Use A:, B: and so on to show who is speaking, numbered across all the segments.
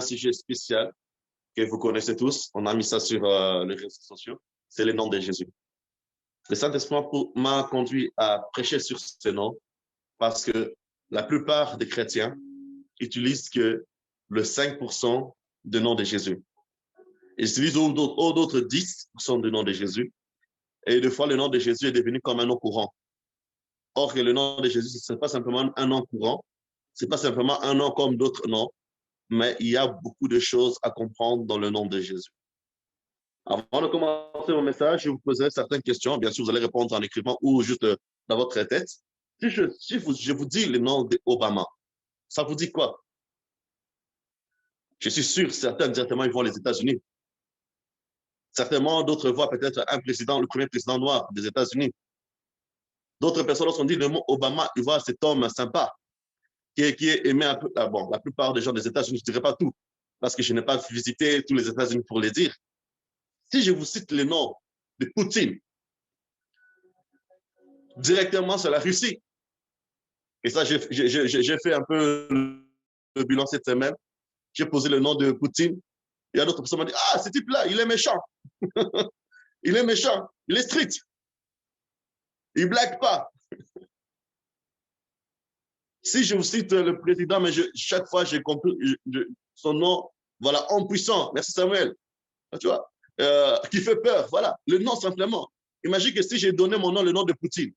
A: un sujet spécial que vous connaissez tous. On a mis ça sur les réseaux sociaux. C'est le nom de Jésus. Le Saint-Esprit m'a conduit à prêcher sur ce nom parce que la plupart des chrétiens utilisent que le 5% du nom de Jésus. Ils utilisent d'autres 10% du nom de Jésus. Et des fois, le nom de Jésus est devenu comme un nom courant. Or, que le nom de Jésus, ce n'est pas simplement un nom courant, ce n'est pas simplement un nom comme d'autres noms, mais il y a beaucoup de choses à comprendre dans le nom de Jésus. Avant de commencer mon message, je vous poserai certaines questions. Bien sûr, vous allez répondre en écrivant ou juste dans votre tête. Si je vous dis le nom d'Obama, ça vous dit quoi? Je suis sûr, certains directement, ils vont aux États-Unis. Certainement, d'autres voient peut-être un président, le premier président noir des États-Unis. D'autres personnes, lorsqu'on dit le mot Obama, ils voient cet homme sympa qui est aimé un peu. Bon, la plupart des gens des États-Unis, je ne dirais pas tout, parce que je n'ai pas visité tous les États-Unis pour les dire. Si je vous cite le nom de Poutine, directement sur la Russie, et ça, j'ai fait un peu le bilan cette semaine, j'ai posé le nom de Poutine, il y a d'autres personnes qui m'ont dit, ah, ce type-là, il est méchant. Il est méchant, il est strict. Il ne blague pas. Si je vous cite le président, mais chaque fois, j'ai compris son nom, voilà, homme puissant, merci Samuel, tu vois, qui fait peur, voilà, le nom simplement. Imagine que si j'ai donné mon nom, le nom de Poutine,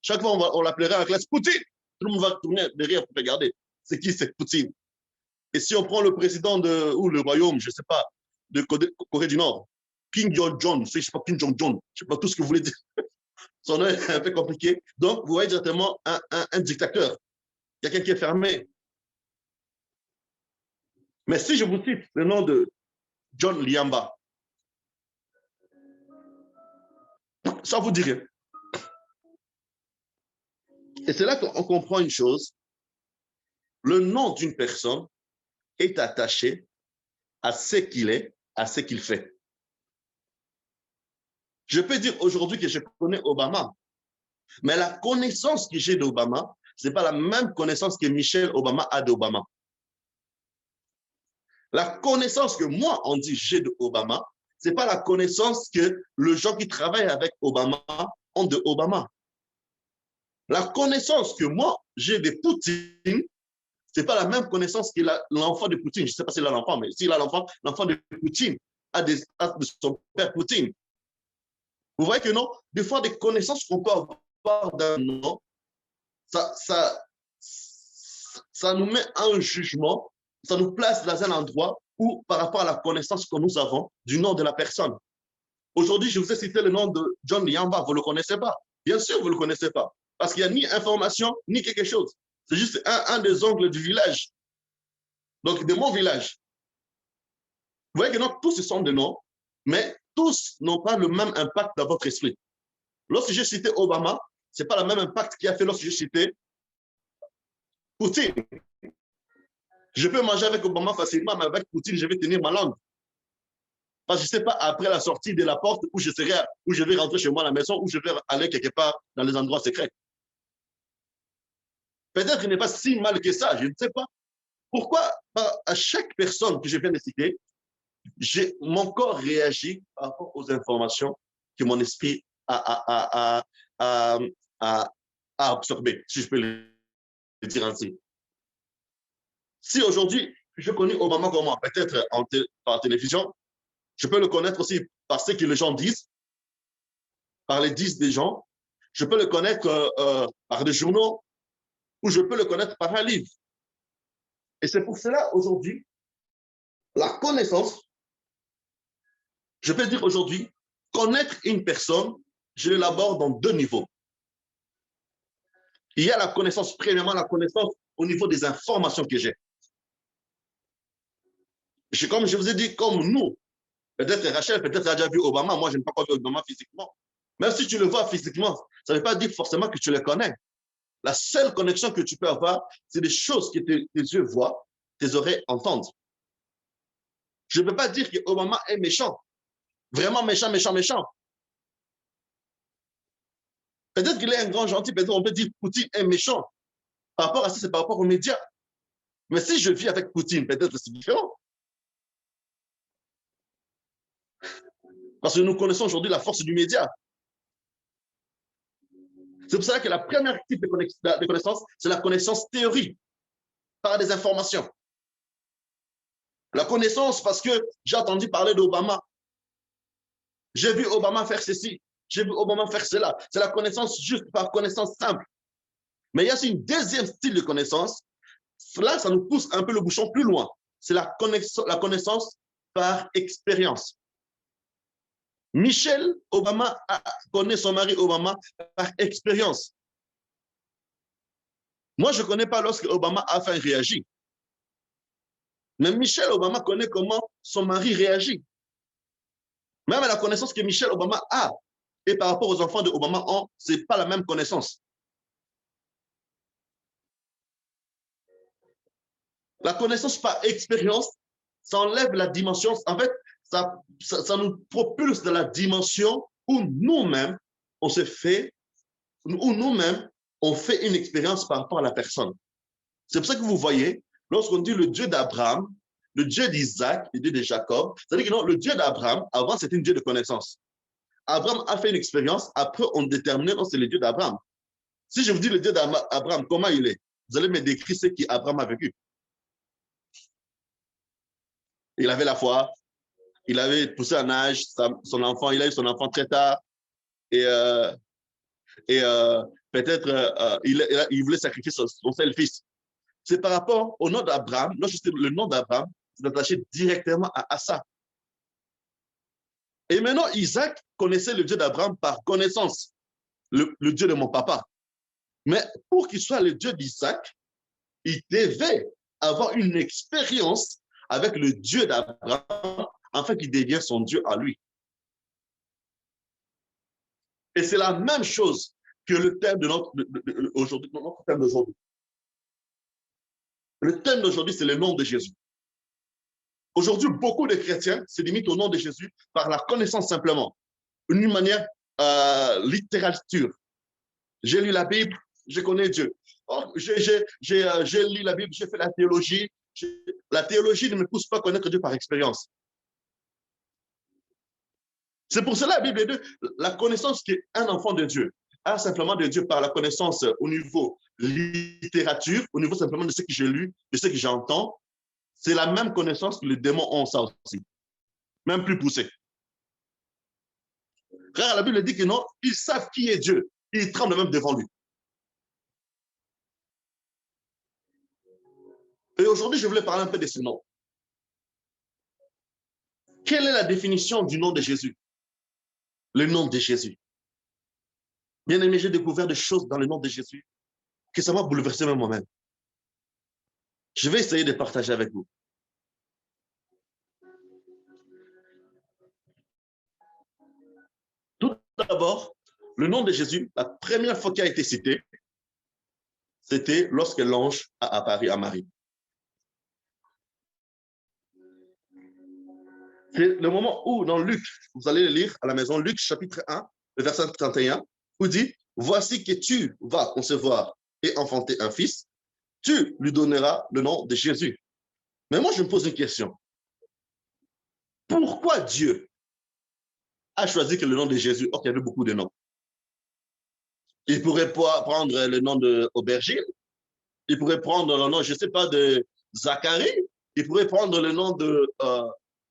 A: chaque fois, on l'appellerait en classe Poutine. Tout le monde va tourner derrière pour regarder. C'est qui cette Poutine? Et si on prend le président ou le royaume, je ne sais pas, de Corée du Nord, Kim Jong-un, je ne sais pas, Kim Jong-un, je ne sais pas tout ce que vous voulez dire. Son nom est un peu compliqué. Donc, vous voyez directement un dictateur, quelqu'un qui est fermé. Mais si je vous cite le nom de John Liamba, ça vous dit rien. Et c'est là qu'on comprend une chose. Le nom d'une personne est attaché à ce qu'il est, à ce qu'il fait. Je peux dire aujourd'hui que je connais Obama, mais la connaissance que j'ai d'Obama, ce n'est pas la même connaissance que Michelle Obama a d'Obama. La connaissance que moi, on dit j'ai d'Obama, ce n'est pas la connaissance que les gens qui travaillent avec Obama ont d'Obama. La connaissance que moi, j'ai de Poutine, ce n'est pas la même connaissance que l'enfant de Poutine. Je ne sais pas s'il a l'enfant, mais s'il a l'enfant de Poutine a de son père Poutine. Vous voyez que non? Des fois, des connaissances qu'on peut avoir d'un nom, ça nous met un jugement, ça nous place dans un endroit où, par rapport à la connaissance que nous avons du nom de la personne. Aujourd'hui, je vous ai cité le nom de John Liamba, vous ne le connaissez pas. Bien sûr, vous ne le connaissez pas. Parce qu'il n'y a ni information, ni quelque chose. C'est juste un des ongles du village. Donc, de mon village. Vous voyez que non, tous ce sont des noms, mais tous n'ont pas le même impact dans votre esprit. Lorsque j'ai cité Obama, ce n'est pas le même impact qu'il a fait lorsque j'ai cité Poutine. Je peux manger avec Obama facilement, mais avec Poutine, je vais tenir ma langue. Parce que je ne sais pas après la sortie de la porte où je vais rentrer chez moi à la maison, où je vais aller quelque part dans les endroits secrets. Peut-être qu'il n'est pas si mal que ça, je ne sais pas. Pourquoi à chaque personne que je viens de citer, mon corps réagit par rapport aux informations que mon esprit a absorbées, si je peux le dire ainsi. Si aujourd'hui, je connais Obama comment, peut-être par télévision, je peux le connaître aussi par ce que les gens disent, par les dires des gens, je peux le connaître par des journaux, ou je peux le connaître par un livre. Et c'est pour cela, aujourd'hui, la connaissance, je peux dire aujourd'hui, connaître une personne, je l'élabore dans deux niveaux. Il y a la connaissance, premièrement, la connaissance au niveau des informations que j'ai. Comme je vous ai dit, comme nous, peut-être Rachel, peut-être a déjà vu Obama, moi je n'ai pas encore vu Obama physiquement. Même si tu le vois physiquement, ça ne veut pas dire forcément que tu le connais. La seule connexion que tu peux avoir, c'est des choses que tes yeux voient, tes oreilles entendent. Je ne peux pas dire que Obama est méchant. Vraiment méchant, méchant, méchant. Peut-être qu'il est un grand gentil, peut-être on peut dire que Poutine est méchant. Par rapport à ça, c'est par rapport aux médias. Mais si je vis avec Poutine, peut-être c'est différent. Parce que nous connaissons aujourd'hui la force du média. C'est pour ça que la première type de connaissance, c'est la connaissance théorique, par des informations. La connaissance, parce que j'ai entendu parler d'Obama. J'ai vu Obama faire ceci. J'ai vu Obama faire cela. C'est la connaissance juste par connaissance simple. Mais il y a aussi une deuxième style de connaissance. Là, ça nous pousse un peu le bouchon plus loin. C'est la connaissance par expérience. Michelle Obama connaît son mari Obama par expérience. Moi, je ne connais pas lorsque Obama a fait réagir. Mais Michelle Obama connaît comment son mari réagit. Même la connaissance que Michelle Obama a et par rapport aux enfants de Obama, ce n'est pas la même connaissance. La connaissance par expérience, ça enlève la dimension. En fait, ça nous propulse dans la dimension où nous-mêmes, on se fait, où nous-mêmes, on fait une expérience par rapport à la personne. C'est pour ça que vous voyez, lorsqu'on dit le Dieu d'Abraham, le Dieu d'Isaac, le Dieu de Jacob, c'est-à-dire que non, le Dieu d'Abraham, avant, c'était un Dieu de connaissance. Abraham a fait une expérience, après, on déterminait, non, c'est le Dieu d'Abraham. Si je vous dis le Dieu d'Abraham, comment il est? Vous allez me décrire ce qu'Abraham a vécu. Il avait la foi, il avait poussé en âge, son enfant, il a eu son enfant très tard, et peut-être il voulait sacrifier son seul fils. C'est par rapport au nom d'Abraham, le nom d'Abraham, c'est attaché directement à ça. Et maintenant, Isaac connaissait le Dieu d'Abraham par connaissance, le Dieu de mon papa. Mais pour qu'il soit le Dieu d'Isaac, il devait avoir une expérience avec le Dieu d'Abraham, afin qu'il devienne son Dieu à lui. Et c'est la même chose que le thème de notre thème d'aujourd'hui. Le thème d'aujourd'hui, c'est le nom de Jésus. Aujourd'hui, beaucoup de chrétiens se limitent au nom de Jésus par la connaissance simplement, d'une manière littérature. J'ai lu la Bible, je connais Dieu. Oh, j'ai lu la Bible, j'ai fait la théologie. La théologie ne me pousse pas à connaître Dieu par expérience. C'est pour cela la Bible dit la connaissance qu'un enfant de Dieu a simplement de Dieu par la connaissance au niveau littérature, au niveau simplement de ce que j'ai lu, de ce que j'entends. C'est la même connaissance que les démons ont ça aussi, même plus poussé. Car la Bible dit que non, ils savent qui est Dieu, ils tremblent même devant lui. Et aujourd'hui, je voulais parler un peu de ce nom. Quelle est la définition du nom de Jésus? Le nom de Jésus. Bien aimé, j'ai découvert des choses dans le nom de Jésus que ça m'a bouleversé même moi-même. Je vais essayer de partager avec vous. Tout d'abord, le nom de Jésus, la première fois qu'il a été cité, c'était lorsque l'ange a apparu à Marie. C'est le moment où, dans Luc, vous allez le lire à la maison, Luc chapitre 1, le verset 31, où il dit, « Voici que tu vas concevoir et enfanter un fils, tu lui donneras le nom de Jésus. » Mais moi, je me pose une question. Pourquoi Dieu a choisi que le nom de Jésus, or qu'il y avait beaucoup de noms? Il pourrait prendre le nom d'Aubergine, il pourrait prendre le nom, je ne sais pas, de Zacharie, il pourrait prendre le nom de,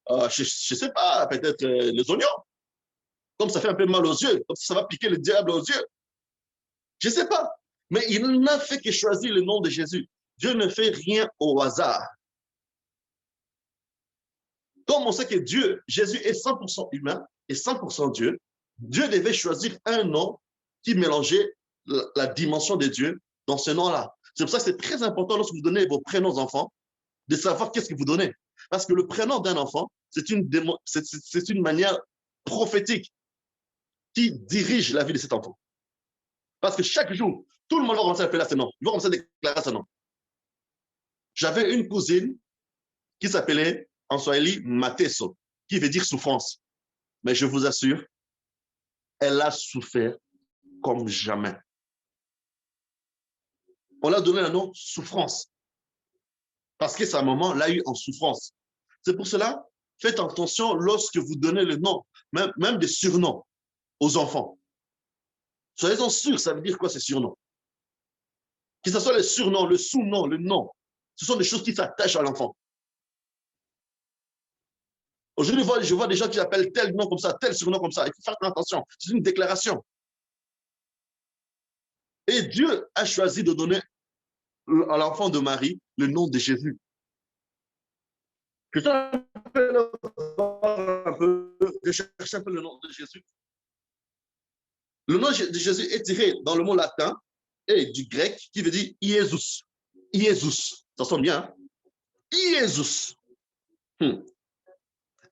A: je ne sais pas, peut-être les oignons. Comme ça fait un peu mal aux yeux, comme ça va piquer le diable aux yeux. Je ne sais pas. Mais il n'a fait que choisir le nom de Jésus. Dieu ne fait rien au hasard. Comme on sait que Dieu, Jésus est 100% humain et 100% Dieu, Dieu devait choisir un nom qui mélangeait la dimension de Dieu dans ce nom-là. C'est pour ça que c'est très important lorsque vous donnez vos prénoms aux enfants, de savoir qu'est-ce que vous donnez. Parce que le prénom d'un enfant, c'est une manière prophétique qui dirige la vie de cet enfant. Parce que chaque jour, tout le monde va commencer à appeler à ce nom. Ils vont commencer à déclarer ce nom. J'avais une cousine qui s'appelait en Swahili Mateso, qui veut dire souffrance. Mais je vous assure, elle a souffert comme jamais. On l'a donné le nom souffrance. Parce que sa maman l'a eu en souffrance. C'est pour cela, faites attention lorsque vous donnez le nom, même des surnoms aux enfants. Soyez-en sûrs, ça veut dire quoi ces surnoms? Que ce soit les surnoms, le sous-nom, le nom, ce sont des choses qui s'attachent à l'enfant. Aujourd'hui, je vois des gens qui appellent tel nom comme ça, tel surnom comme ça. Il faut faire attention, c'est une déclaration. Et Dieu a choisi de donner à l'enfant de Marie le nom de Jésus. Je cherche un peu le nom de Jésus. Le nom de Jésus est tiré dans le mot latin et du grec qui veut dire Iésus. Iésus, ça sonne bien. Hein? Iésus.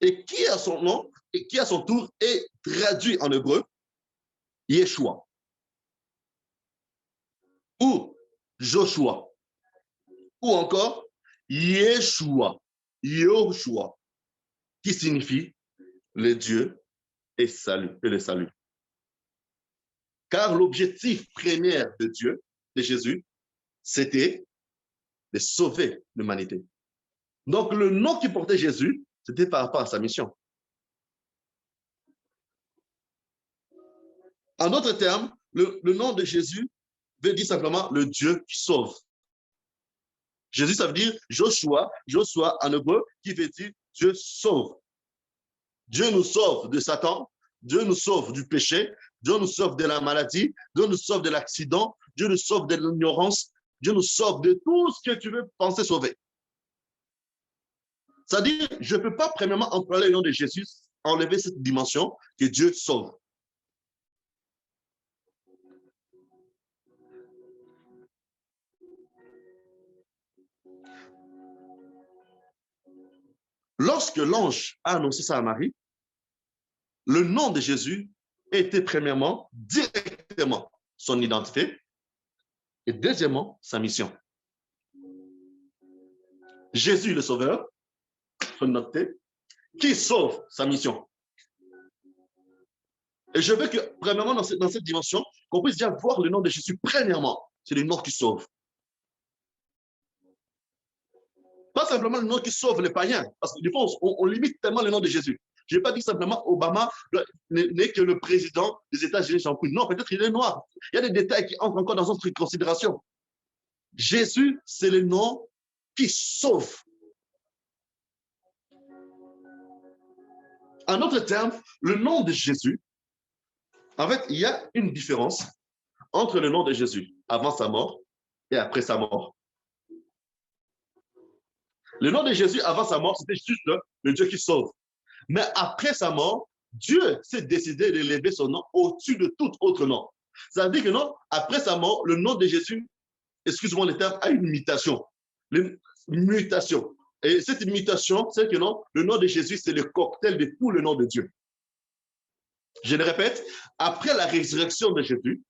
A: Et qui a son nom et qui à son tour est traduit en hébreu Yeshua ou Joshua ou encore Yeshua, Yoshua, qui signifie le Dieu et le salut. Car l'objectif premier de Dieu, de Jésus, c'était de sauver l'humanité. Donc, le nom qui portait Jésus, c'était par rapport à sa mission. En d'autres termes, le nom de Jésus veut dire simplement le Dieu qui sauve. Jésus, ça veut dire Joshua en hébreu, qui veut dire Dieu sauve. Dieu nous sauve de Satan, Dieu nous sauve du péché, Dieu nous sauve de la maladie, Dieu nous sauve de l'accident, Dieu nous sauve de l'ignorance, Dieu nous sauve de tout ce que tu veux penser sauver. C'est-à-dire, je ne peux pas premièrement employer le nom de Jésus, enlever cette dimension que Dieu sauve. Lorsque l'ange a annoncé ça à Marie, le nom de Jésus était premièrement, directement, son identité et deuxièmement, sa mission. Jésus le Sauveur, son identité, qui sauve sa mission. Et je veux que, premièrement, dans cette dimension, qu'on puisse déjà voir le nom de Jésus, premièrement, c'est le nom qui sauve. Pas simplement le nom qui sauve les païens, parce que du coup, on limite tellement le nom de Jésus. Je n'ai pas dit simplement Obama n'est que le président des États-Unis. Non, peut-être il est noir. Il y a des détails qui entrent encore dans notre considération. Jésus, c'est le nom qui sauve. En d'autres termes, le nom de Jésus, en fait, il y a une différence entre le nom de Jésus avant sa mort et après sa mort. Le nom de Jésus avant sa mort, c'était juste le Dieu qui sauve. Mais après sa mort, Dieu s'est décidé d'élever son nom au-dessus de tout autre nom. Ça veut dire que non, après sa mort, le nom de Jésus, excuse-moi le terme, a une mutation. Une mutation. Et cette mutation, c'est que non, le nom de Jésus, c'est le cocktail de tout le nom de Dieu. Je le répète, après la résurrection de Jésus,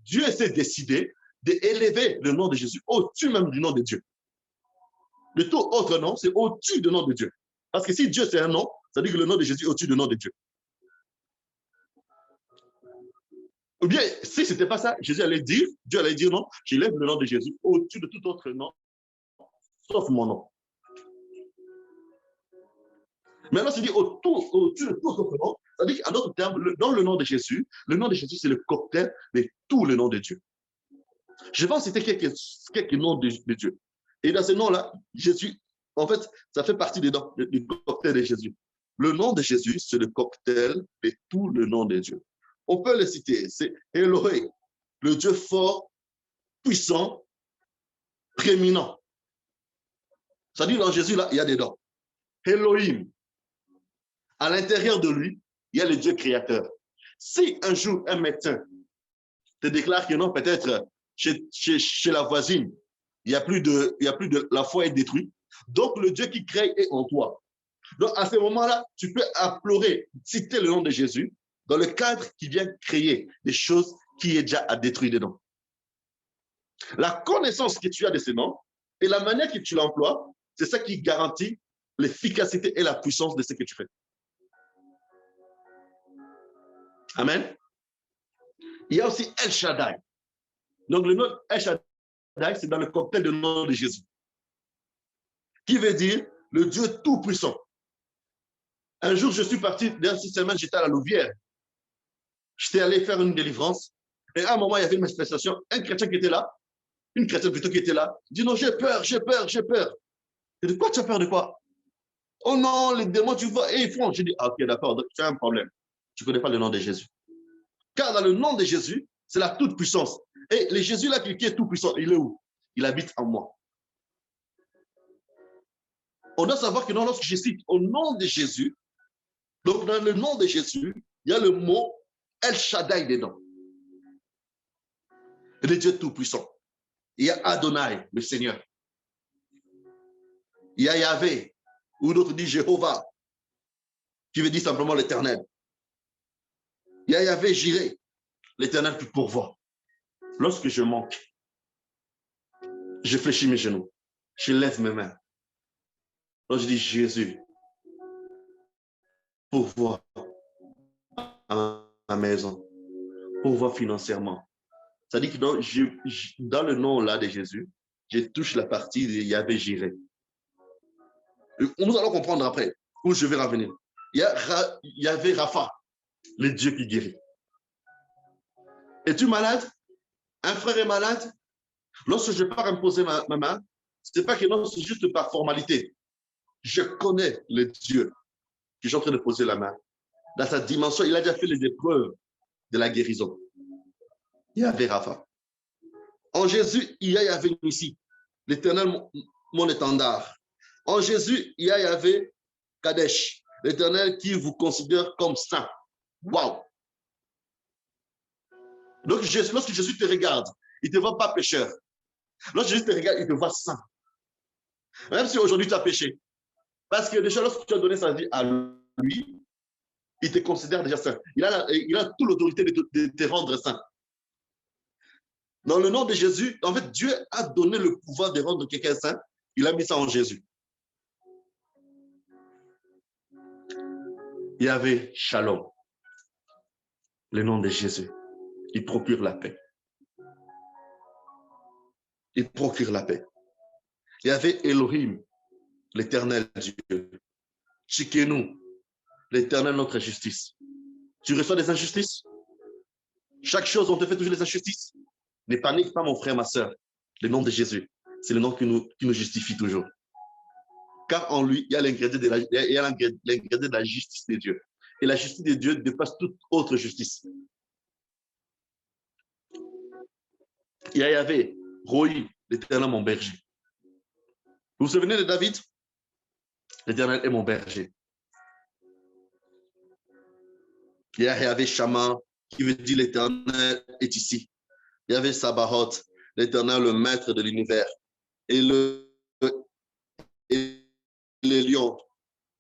A: Dieu s'est décidé d'élever le nom de Jésus au-dessus même du nom de Dieu. De tout autre nom, c'est au-dessus du nom de Dieu. Parce que si Dieu c'est un nom, ça veut dire que le nom de Jésus est au-dessus du nom de Dieu. Ou bien, si ce n'était pas ça, Jésus allait dire, Dieu allait dire non, j'élève le nom de Jésus au-dessus de tout autre nom, sauf mon nom. Maintenant, c'est dit au-dessus de tout autre nom, ça veut dire qu'en d'autres termes, dans le nom de Jésus, c'est le cocktail de tout le nom de Dieu. Je vais citer quelques noms de Dieu. Et dans ces noms-là, Jésus, en fait, ça fait partie du cocktail de Jésus. Le nom de Jésus, c'est le cocktail de tout le nom de Dieu. On peut le citer, c'est Elohim, le Dieu fort, puissant, prééminent. Ça dit dans Jésus, là, il y a des noms. Elohim. À l'intérieur de lui, il y a le Dieu créateur. Si un jour, un médecin te déclare que non, peut-être chez la voisine, il n'y a plus de la foi est détruite, donc le Dieu qui crée est en toi. Donc à ce moment-là, tu peux implorer, citer le nom de Jésus dans le cadre qui vient créer des choses qui est déjà à détruire dedans. La connaissance que tu as de ces noms et la manière que tu l'emploies, c'est ça qui garantit l'efficacité et la puissance de ce que tu fais. Amen. Il y a aussi El Shaddai. Donc le nom El Shaddai, c'est dans le cocktail de nom de Jésus, qui veut dire le Dieu tout-puissant. Un jour, je suis parti, dans 6 semaines, j'étais à la Louvière. J'étais allé faire une délivrance. Et à un moment, il y avait une manifestation. Un chrétien qui était là, une chrétienne plutôt qui était là, dit non, j'ai peur, j'ai peur, j'ai peur. Je dis, quoi, tu as peur de quoi? Oh non, les démons, tu vois, et ils font. J'ai dit, ah, ok, d'accord, donc tu as un problème. Tu ne connais pas le nom de Jésus. Car dans le nom de Jésus, c'est la toute-puissance. Et le Jésus là qui est tout-puissant, il est où? Il habite en moi. On doit savoir que lorsque je cite au nom de Jésus, donc dans le nom de Jésus, il y a le mot El Shaddai dedans. Le Dieu tout-puissant. Il y a Adonai, le Seigneur. Il y a Yahvé, ou d'autres disent Jéhovah, qui veut dire simplement l'éternel. Il y a Yahvé Jiré, l'éternel qui pourvoit. Lorsque je manque, je fléchis mes genoux, je lève mes mains. Lorsque je dis Jésus, pourvoit à ma maison, pourvoit financièrement. Ça dit que dans le nom là de Jésus, je touche la partie de Yahvé Jiré. Nous allons comprendre après, où je vais revenir. Il y avait Rapha, le Dieu qui guérit. Es-tu malade? Un frère est malade? Lorsque je pars imposer ma main, ce n'est pas que non, c'est juste par formalité. Je connais le Dieu que je suis en train de poser la main. Dans sa dimension, il a déjà fait les épreuves de la guérison. Il y avait Rapha. En Jésus, il y avait ici, l'Éternel, mon étendard. En Jésus, il y avait Kadesh, l'Éternel qui vous considère comme saint. Waouh! Donc, lorsque Jésus te regarde, il ne te voit pas pécheur. Lorsque Jésus te regarde, il te voit saint. Même si aujourd'hui tu as péché. Parce que déjà, lorsque tu as donné sa vie à lui, il te considère déjà saint. Il a toute l'autorité de te rendre saint. Dans le nom de Jésus, en fait, Dieu a donné le pouvoir de rendre quelqu'un saint. Il a mis ça en Jésus. Il y avait Shalom, le nom de Jésus. Il procure la paix. Il procure la paix. Il y avait Elohim, l'éternel Dieu. Tchikenu, l'éternel notre justice. Tu reçois des injustices? Chaque chose, on te fait toujours des injustices. Ne panique pas, mon frère, ma soeur. Le nom de Jésus, c'est le nom qui nous justifie toujours. Car en lui, il y a l'ingrédient de la justice de Dieu. Et la justice de Dieu dépasse toute autre justice. Il y avait Roi, l'éternel mon berger. Vous vous souvenez de David? L'éternel est mon berger. Il y avait Shama, qui veut dire l'éternel est ici. Il y avait Sabaoth, l'éternel, le maître de l'univers. Et le lion,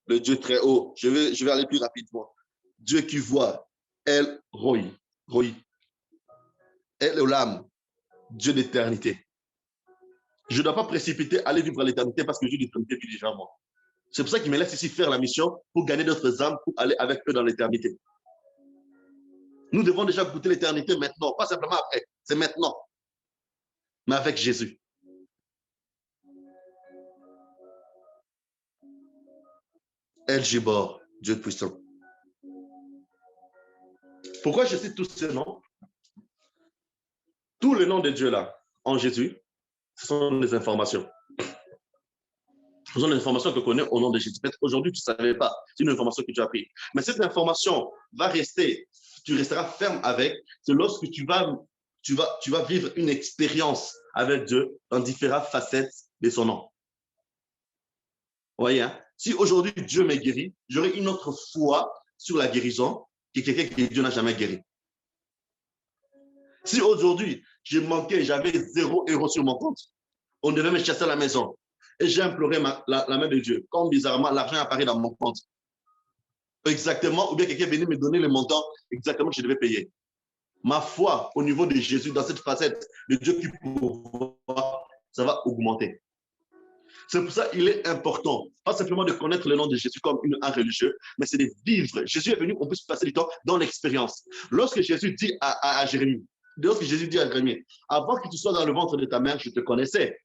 A: le Dieu très haut. Je vais aller plus rapidement. Dieu qui voit, El Roi. El Olam, Dieu d'éternité. Je ne dois pas précipiter, aller vivre à l'éternité parce que Dieu d'éternité vit déjà moi. C'est pour ça qu'il me laisse ici faire la mission pour gagner d'autres âmes, pour aller avec eux dans l'éternité. Nous devons déjà goûter l'éternité maintenant, pas simplement après, c'est maintenant. Mais avec Jésus. El Gibor, Dieu puissant. Pourquoi je cite tous ces noms? Tous les noms de Dieu là, en Jésus, ce sont des informations. Ce sont des informations que tu connais au nom de Jésus. Peut-être aujourd'hui, tu ne savais pas. C'est une information que tu as prise. Mais cette information va rester, tu resteras ferme avec, c'est lorsque tu vas vivre une expérience avec Dieu dans différentes facettes de son nom. Vous voyez, hein? Si aujourd'hui Dieu m'a guéri, j'aurai une autre foi sur la guérison que quelqu'un que Dieu n'a jamais guéri. Si aujourd'hui je manquais, j'avais 0 € sur mon compte, on devait me chasser à la maison et j'ai imploré la main de Dieu, comme bizarrement l'argent apparaît dans mon compte. Exactement, ou bien quelqu'un venait me donner le montant exactement que je devais payer. Ma foi au niveau de Jésus, dans cette facette de Dieu qui pourvoit, ça va augmenter. C'est pour ça qu'il est important, pas simplement de connaître le nom de Jésus comme un religieux, mais c'est de vivre. Jésus est venu, on peut se passer du temps dans l'expérience. Lorsque Jésus dit à Jérémie, avant que tu sois dans le ventre de ta mère, je te connaissais.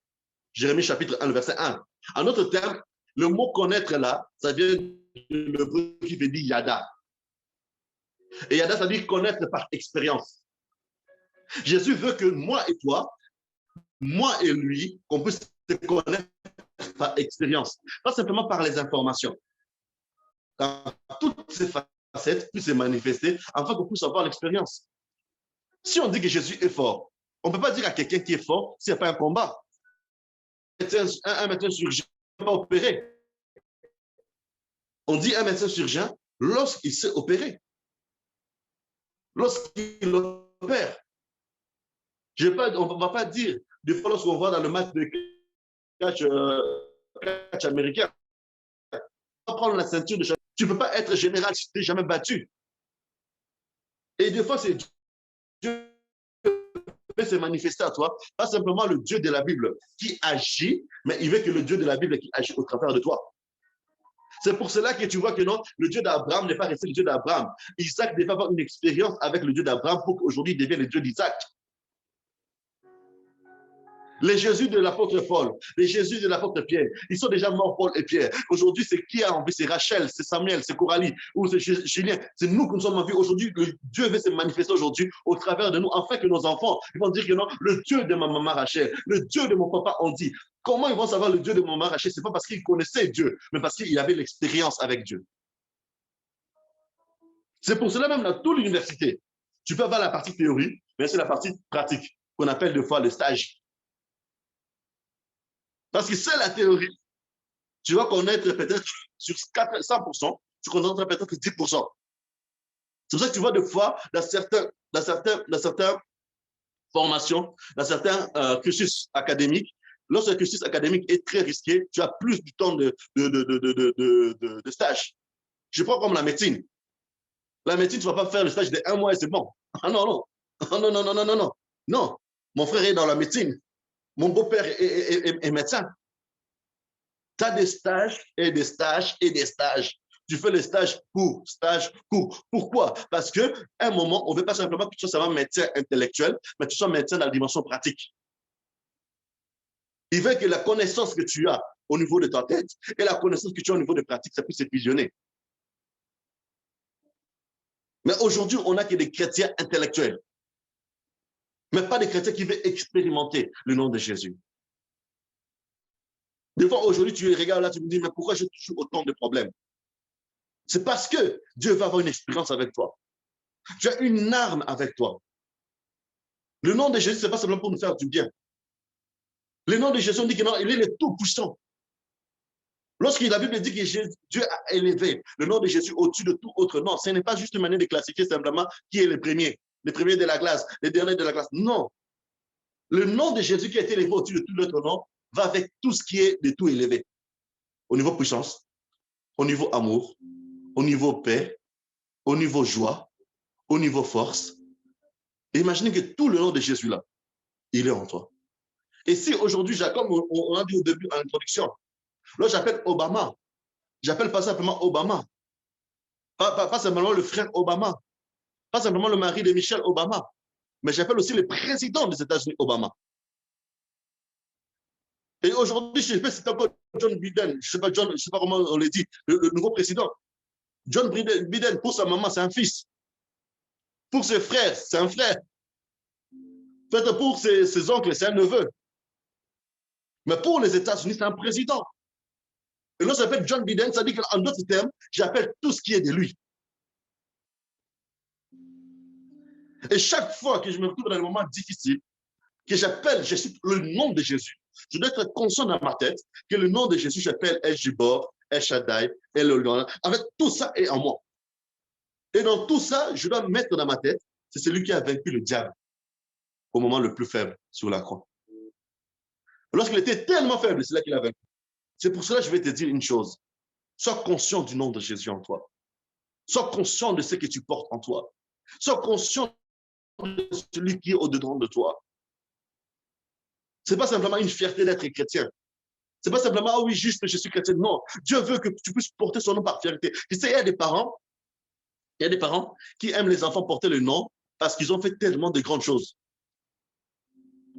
A: Jérémie chapitre 1, verset 1. En d'autres termes, Le mot connaître là, ça vient de l'hébreu qui veut dire yada. Et yada, ça veut dire connaître par expérience. Jésus veut que moi et toi, moi et lui, qu'on puisse se connaître par expérience, pas simplement par les informations. Quand toutes ces facettes puissent se manifester afin qu'on puisse avoir l'expérience. Si on dit que Jésus est fort, on ne peut pas dire à quelqu'un qui est fort s'il n'y a pas un combat. Un médecin chirurgien ne peut pas opérer. On dit un médecin chirurgien lorsqu'il sait opérer. Lorsqu'il opère. On ne va pas dire, des fois lorsqu'on voit dans le match de catch américain, on va prendre la ceinture de champion. Tu ne peux pas être général si tu n'es jamais battu. Et des fois, c'est Dieu peut se manifester à toi, pas simplement le Dieu de la Bible qui agit, mais il veut que le Dieu de la Bible qui agit au travers de toi. C'est pour cela que tu vois que non, le Dieu d'Abraham n'est pas resté le Dieu d'Abraham. Isaac devait avoir une expérience avec le Dieu d'Abraham pour qu'aujourd'hui il devienne le Dieu d'Isaac. Les Jésus de l'apôtre Paul, les Jésus de l'apôtre Pierre, ils sont déjà morts, Paul et Pierre. Aujourd'hui, c'est qui a envie? C'est Rachel, c'est Samuel, c'est Coralie, ou c'est Julien. C'est nous que nous sommes en vie aujourd'hui. Dieu veut se manifester aujourd'hui au travers de nous, afin que nos enfants, ils vont dire que non, le Dieu de ma maman Rachel, le Dieu de mon papa Andy. Comment ils vont savoir le Dieu de mon maman Rachel? Ce n'est pas parce qu'ils connaissaient Dieu, mais parce qu'il avait l'expérience avec Dieu. C'est pour cela même dans toute l'université, tu peux avoir la partie théorie, mais c'est la partie pratique, qu'on appelle des fois le stage. Parce que c'est la théorie. Tu vas connaître peut-être sur 100%, tu connaîtras peut-être 10%. C'est pour ça que tu vois des fois, dans certaines formations, dans certains cursus académiques, lorsque le cursus académique est très risqué, tu as plus du temps de stage. Je prends comme la médecine. La médecine, tu ne vas pas faire le stage de 1 mois et c'est bon. Ah non, non. Non, non, non, non, non, non. Non, mon frère est dans la médecine. Mon beau-père est médecin. Tu as des stages et des stages et des stages. Tu fais les stages courts, stages courts. Pourquoi? Parce qu'à un moment, on ne veut pas simplement que tu sois seulement médecin intellectuel, mais que tu sois médecin dans la dimension pratique. Il veut que la connaissance que tu as au niveau de ta tête et la connaissance que tu as au niveau de pratique, ça puisse se fusionner. Mais aujourd'hui, on n'a que des chrétiens intellectuels. Mais pas des chrétiens qui veulent expérimenter le nom de Jésus. Des fois, aujourd'hui, tu regardes là, tu me dis, mais pourquoi j'ai toujours autant de problèmes? C'est parce que Dieu va avoir une expérience avec toi. Tu as une arme avec toi. Le nom de Jésus, ce n'est pas simplement pour nous faire du bien. Le nom de Jésus, on dit que non, il est le tout-puissant. Lorsque la Bible dit que Dieu a élevé le nom de Jésus au-dessus de tout autre nom, ce n'est pas juste une manière de classifier simplement qui est le premier de la classe, le dernier de la classe. Non. Le nom de Jésus qui a été élevé au-dessus de tout autre nom va avec tout ce qui est de tout élevé. Au niveau puissance, au niveau amour, au niveau paix, au niveau joie, au niveau force. Et imaginez que tout le nom de Jésus là, il est en toi. Et si aujourd'hui, comme on a dit au début, en introduction, là j'appelle Obama, j'appelle pas simplement Obama, pas simplement le frère Obama, pas simplement le mari de Michelle Obama, mais j'appelle aussi le président des États-Unis Obama. Et aujourd'hui, je sais c'est encore John Biden, je ne sais pas comment on le dit, le nouveau président. John Biden, pour sa maman, c'est un fils. Pour ses frères, c'est un frère. Peut-être pour ses oncles, c'est un neveu. Mais pour les États-Unis, c'est un président. Et là, ça s'appelle John Biden, ça dit qu'en d'autres termes, j'appelle tout ce qui est de lui. Et chaque fois que je me retrouve dans des moments difficiles, que j'appelle Jésus, le nom de Jésus, je dois être conscient dans ma tête que le nom de Jésus, j'appelle El Jibor, El Shaddai, El Olion. En fait, tout ça est en moi. Et dans tout ça, je dois mettre dans ma tête, c'est celui qui a vaincu le diable au moment le plus faible sur la croix. Lorsqu'il était tellement faible, c'est là qu'il a vaincu. C'est pour cela que je vais te dire une chose. Sois conscient du nom de Jésus en toi. Sois conscient de ce que tu portes en toi. Sois conscient de celui qui est au-dedans de toi. Ce n'est pas simplement une fierté d'être chrétien. Ce n'est pas simplement, ah oui, juste je suis chrétien. Non, Dieu veut que tu puisses porter son nom par fierté. Tu sais, il y a des parents qui aiment les enfants porter le nom parce qu'ils ont fait tellement de grandes choses.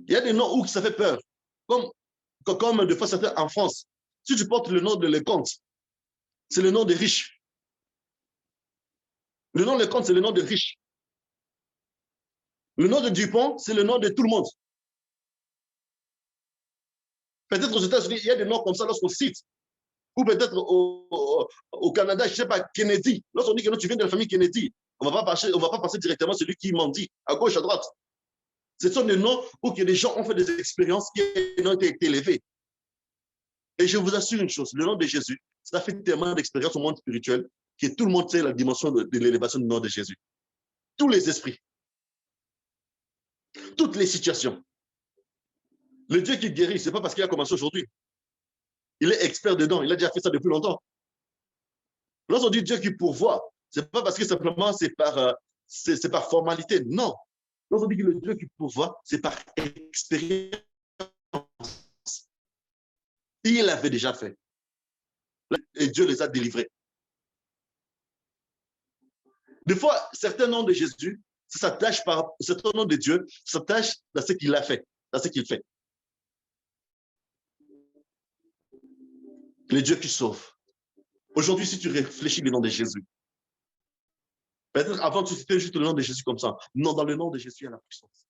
A: Il y a des noms où ça fait peur. Comme des fois, certains en France, Si tu portes le nom de Leconte, c'est le nom des riches. Le nom de Leconte, c'est le nom des riches. Le nom de Dupont, c'est le nom de tout le monde. Peut-être aux États-Unis, il y a des noms comme ça lorsqu'on cite. Ou peut-être au Canada, je ne sais pas, Kennedy. Lorsqu'on dit que non, tu viens de la famille Kennedy, on ne va pas passer directement celui qui m'en dit, à gauche, à droite. Ce sont des noms où que les gens ont fait des expériences qui ont été élevées. Et je vous assure une chose, le nom de Jésus, ça fait tellement d'expériences au monde spirituel que tout le monde sait la dimension de l'élévation du nom de Jésus. Tous les esprits, toutes les situations. Le Dieu qui guérit, ce n'est pas parce qu'il a commencé aujourd'hui. Il est expert dedans, il a déjà fait ça depuis longtemps. Lorsqu'on dit Dieu qui pourvoit, ce n'est pas parce que simplement c'est par formalité, non. Lorsqu'on dit que le Dieu qui pourvoit, c'est par expérience. Il l'avait déjà fait. Et Dieu les a délivrés. Des fois, certains noms de Jésus, s'attachent par certains noms de Dieu, s'attachent à ce qu'il a fait, à ce qu'il fait. Le Dieu qui sauve. Aujourd'hui, si tu réfléchis le nom de Jésus, peut-être avant tu citais juste le nom de Jésus comme ça. Non, dans le nom de Jésus, il y a la puissance.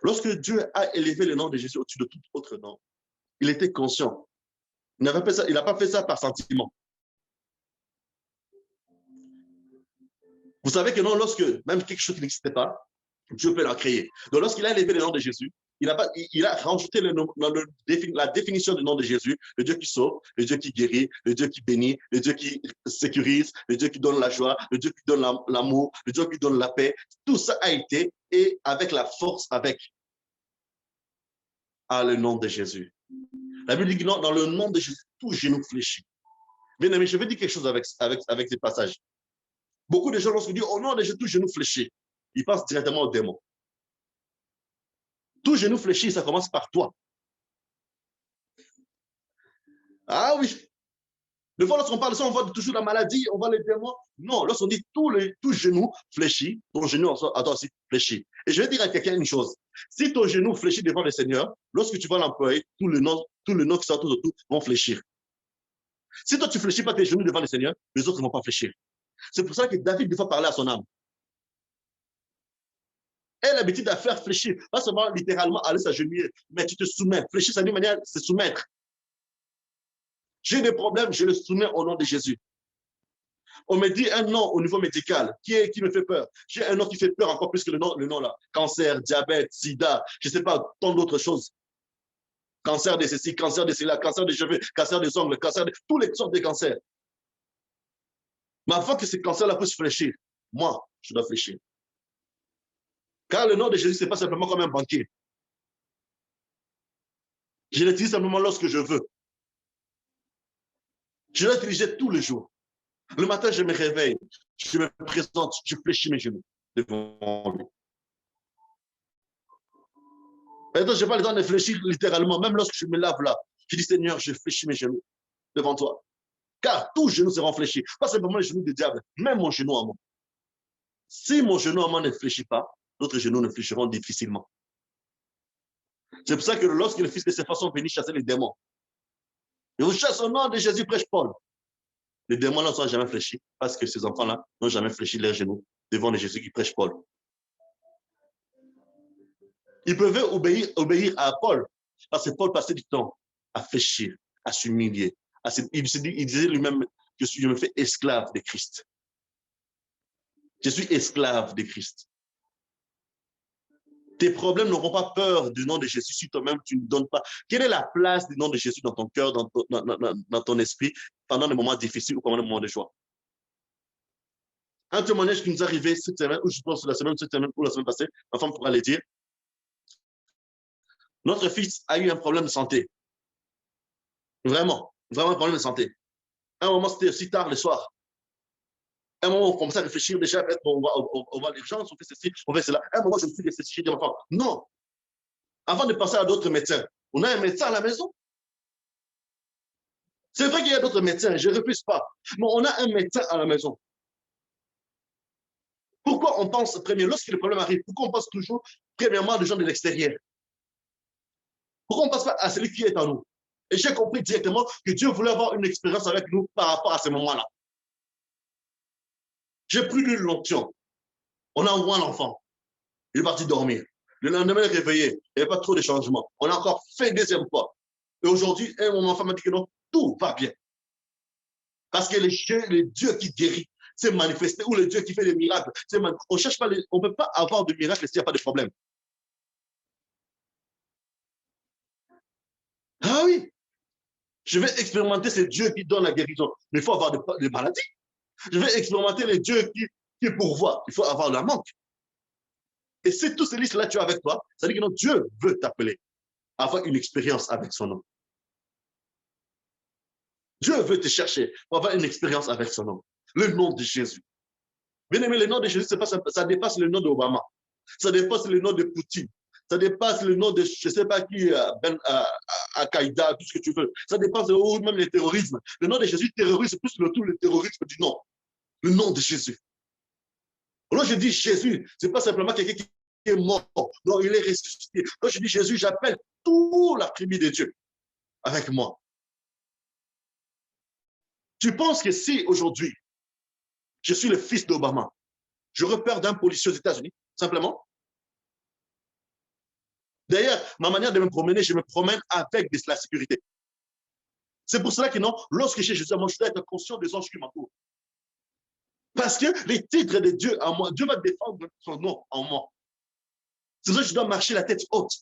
A: Lorsque Dieu a élevé le nom de Jésus au-dessus de tout autre nom, il était conscient. Il n'a pas fait ça par sentiment. Vous savez que non, lorsque même quelque chose qui n'existait pas, Dieu peut la créer. Donc lorsqu'il a élevé le nom de Jésus, il a rajouté la définition du nom de Jésus, le Dieu qui sauve, le Dieu qui guérit, le Dieu qui bénit, le Dieu qui sécurise, le Dieu qui donne la joie, le Dieu qui donne l'amour, le Dieu qui donne la paix. Tout ça a été, et avec la force, le nom de Jésus. La Bible dit que non, dans le nom de Jésus, tout genou fléchit. Bien aimé, je vais dire quelque chose avec ces passages. Beaucoup de gens, lorsqu'ils disent au nom de Jésus, tout genou fléchit, ils pensent directement au démon. Tout genou fléchit, ça commence par toi. Ah oui. Des fois, lorsqu'on parle de ça, on voit toujours la maladie, on voit les démons. Non, lorsqu'on dit tout genou fléchit, ton genou à toi aussi fléchit. Et je vais dire à quelqu'un une chose. Si ton genou fléchit devant le Seigneur, lorsque tu vas l'employer, tout le nom qui sont autour de tout vont fléchir. Si toi, tu ne fléchis pas tes genoux devant le Seigneur, les autres ne vont pas fléchir. C'est pour ça que David, des fois, parlait à son âme. Elle a l'habitude à faire fléchir, pas seulement littéralement aller s'agenouiller, mais tu te soumets. Fléchir, ça veut dire manière de se soumettre. J'ai des problèmes, je le soumets au nom de Jésus. On me dit un nom au niveau médical qui me fait peur. J'ai un nom qui fait peur encore plus que le nom là. Cancer, diabète, sida, je ne sais pas, tant d'autres choses. Cancer de ceci, cancer de cela, cancer des cheveux, cancer des ongles, cancer de toutes les sortes de cancers. Mais avant que ces cancers-là puissent fléchir, moi, je dois fléchir. Car le nom de Jésus, ce n'est pas simplement comme un banquier. Je l'utilise simplement lorsque je veux. Je l'utilise tous les jours. Le matin, je me réveille, je me présente, je fléchis mes genoux devant lui. Maintenant, je n'ai pas le temps de fléchir littéralement, même lorsque je me lave là. Je dis, Seigneur, je fléchis mes genoux devant toi. Car tous genoux seront fléchis. Pas simplement les genoux du diable, même mon genou à moi. Si mon genou à moi ne fléchit pas, d'autres genoux ne fléchiront difficilement. C'est pour ça que lorsque le Fils de ses façons venir chasser les démons, et vous chassez au nom de Jésus, prêche Paul. Les démons ne sont jamais fléchis parce que ces enfants-là n'ont jamais fléchi leurs genoux devant le Jésus qui prêche Paul. Ils pouvaient obéir à Paul parce que Paul passait du temps à fléchir, à s'humilier. Il disait lui-même que je me fais esclave de Christ. Je suis esclave de Christ. Tes problèmes n'auront pas peur du nom de Jésus si toi-même tu ne donnes pas. Quelle est la place du nom de Jésus dans ton cœur, dans ton esprit, pendant des moments difficiles ou pendant des moments de joie? Un témoignage qui nous est arrivé cette semaine, ou je pense cette semaine ou la semaine passée, ma femme pourra le dire. Notre fils a eu un problème de santé. Vraiment un problème de santé. À un moment, c'était aussi tard le soir. À un moment, on commençait à réfléchir déjà, on va à l'urgence, on fait ceci, on fait cela. À un moment, je me suis laissé, j'ai dit à ma femme, non. Avant de passer à d'autres médecins, on a un médecin à la maison. C'est vrai qu'il y a d'autres médecins, je ne refuse pas. Mais on a un médecin à la maison. Pourquoi on pense, lorsque le problème arrive, pourquoi on pense toujours, premièrement, aux gens de l'extérieur? Pourquoi on ne pense pas à celui qui est en nous? Et j'ai compris directement que Dieu voulait avoir une expérience avec nous par rapport à ce moment-là. J'ai pris une l'onction. On a envoyé un enfant. Il est parti dormir. Le lendemain, il est réveillé. Il n'y avait pas trop de changements. On a encore fait une deuxième fois. Et aujourd'hui, mon enfant m'a dit que non, tout va bien. Parce que le Dieu qui guérit s'est manifesté, ou le Dieu qui fait des miracles, on cherche pas, on ne peut pas avoir de miracle s'il n'y a pas de problème. Ah oui, je vais expérimenter ce Dieu qui donne la guérison. Mais il faut avoir des maladies. Je vais expérimenter le Dieu qui pourvoit. Il faut avoir la manque. Et si tout ce liste-là tu as avec toi, ça veut dire que non, Dieu veut t'appeler, avoir une expérience avec son nom. Dieu veut te chercher pour avoir une expérience avec son nom. Le nom de Jésus. Bien aimé, le nom de Jésus, ça dépasse le nom d'Obama. Ça dépasse le nom de Poutine. Ça dépasse le nom de, je ne sais pas qui, Al-Qaïda, tout ce que tu veux. Ça dépasse même le terrorisme. Le nom de Jésus terrorise plus tout le terrorisme du nom. Le nom de Jésus. Alors je dis Jésus, ce n'est pas simplement quelqu'un qui est mort. Non, il est ressuscité. Quand je dis Jésus, j'appelle toute la tribu de Dieu avec moi. Tu penses que si aujourd'hui, je suis le fils d'Obama, j'aurais peur d'un policier aux États-Unis, simplement? D'ailleurs, ma manière de me promener, je me promène avec de la sécurité. C'est pour cela que non, lorsque j'ai Jésus, moi, je dois être conscient des anges qui m'entourent. Parce que les titres de Dieu en moi, Dieu va défendre son nom en moi. C'est pour ça que je dois marcher la tête haute.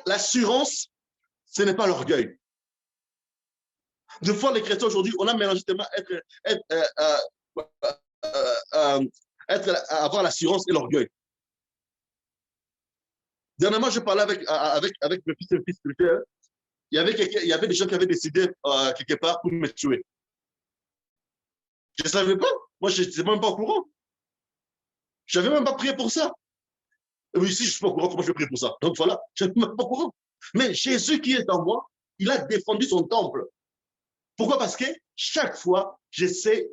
A: L'assurance, ce n'est pas l'orgueil. Des fois, les chrétiens aujourd'hui, on a mélangé tellement avoir l'assurance et l'orgueil. Dernièrement, je parlais avec mes fils et fils spirituels. Il y avait des gens qui avaient décidé quelque part pour me tuer. Je ne savais pas. Moi, je n'étais même pas au courant. Je n'avais même pas prié pour ça. Et ici, je ne suis pas au courant comment je vais prier pour ça. Donc voilà, je ne suis même pas au courant. Mais Jésus qui est en moi, il a défendu son temple. Pourquoi? Parce que chaque fois, j'essaie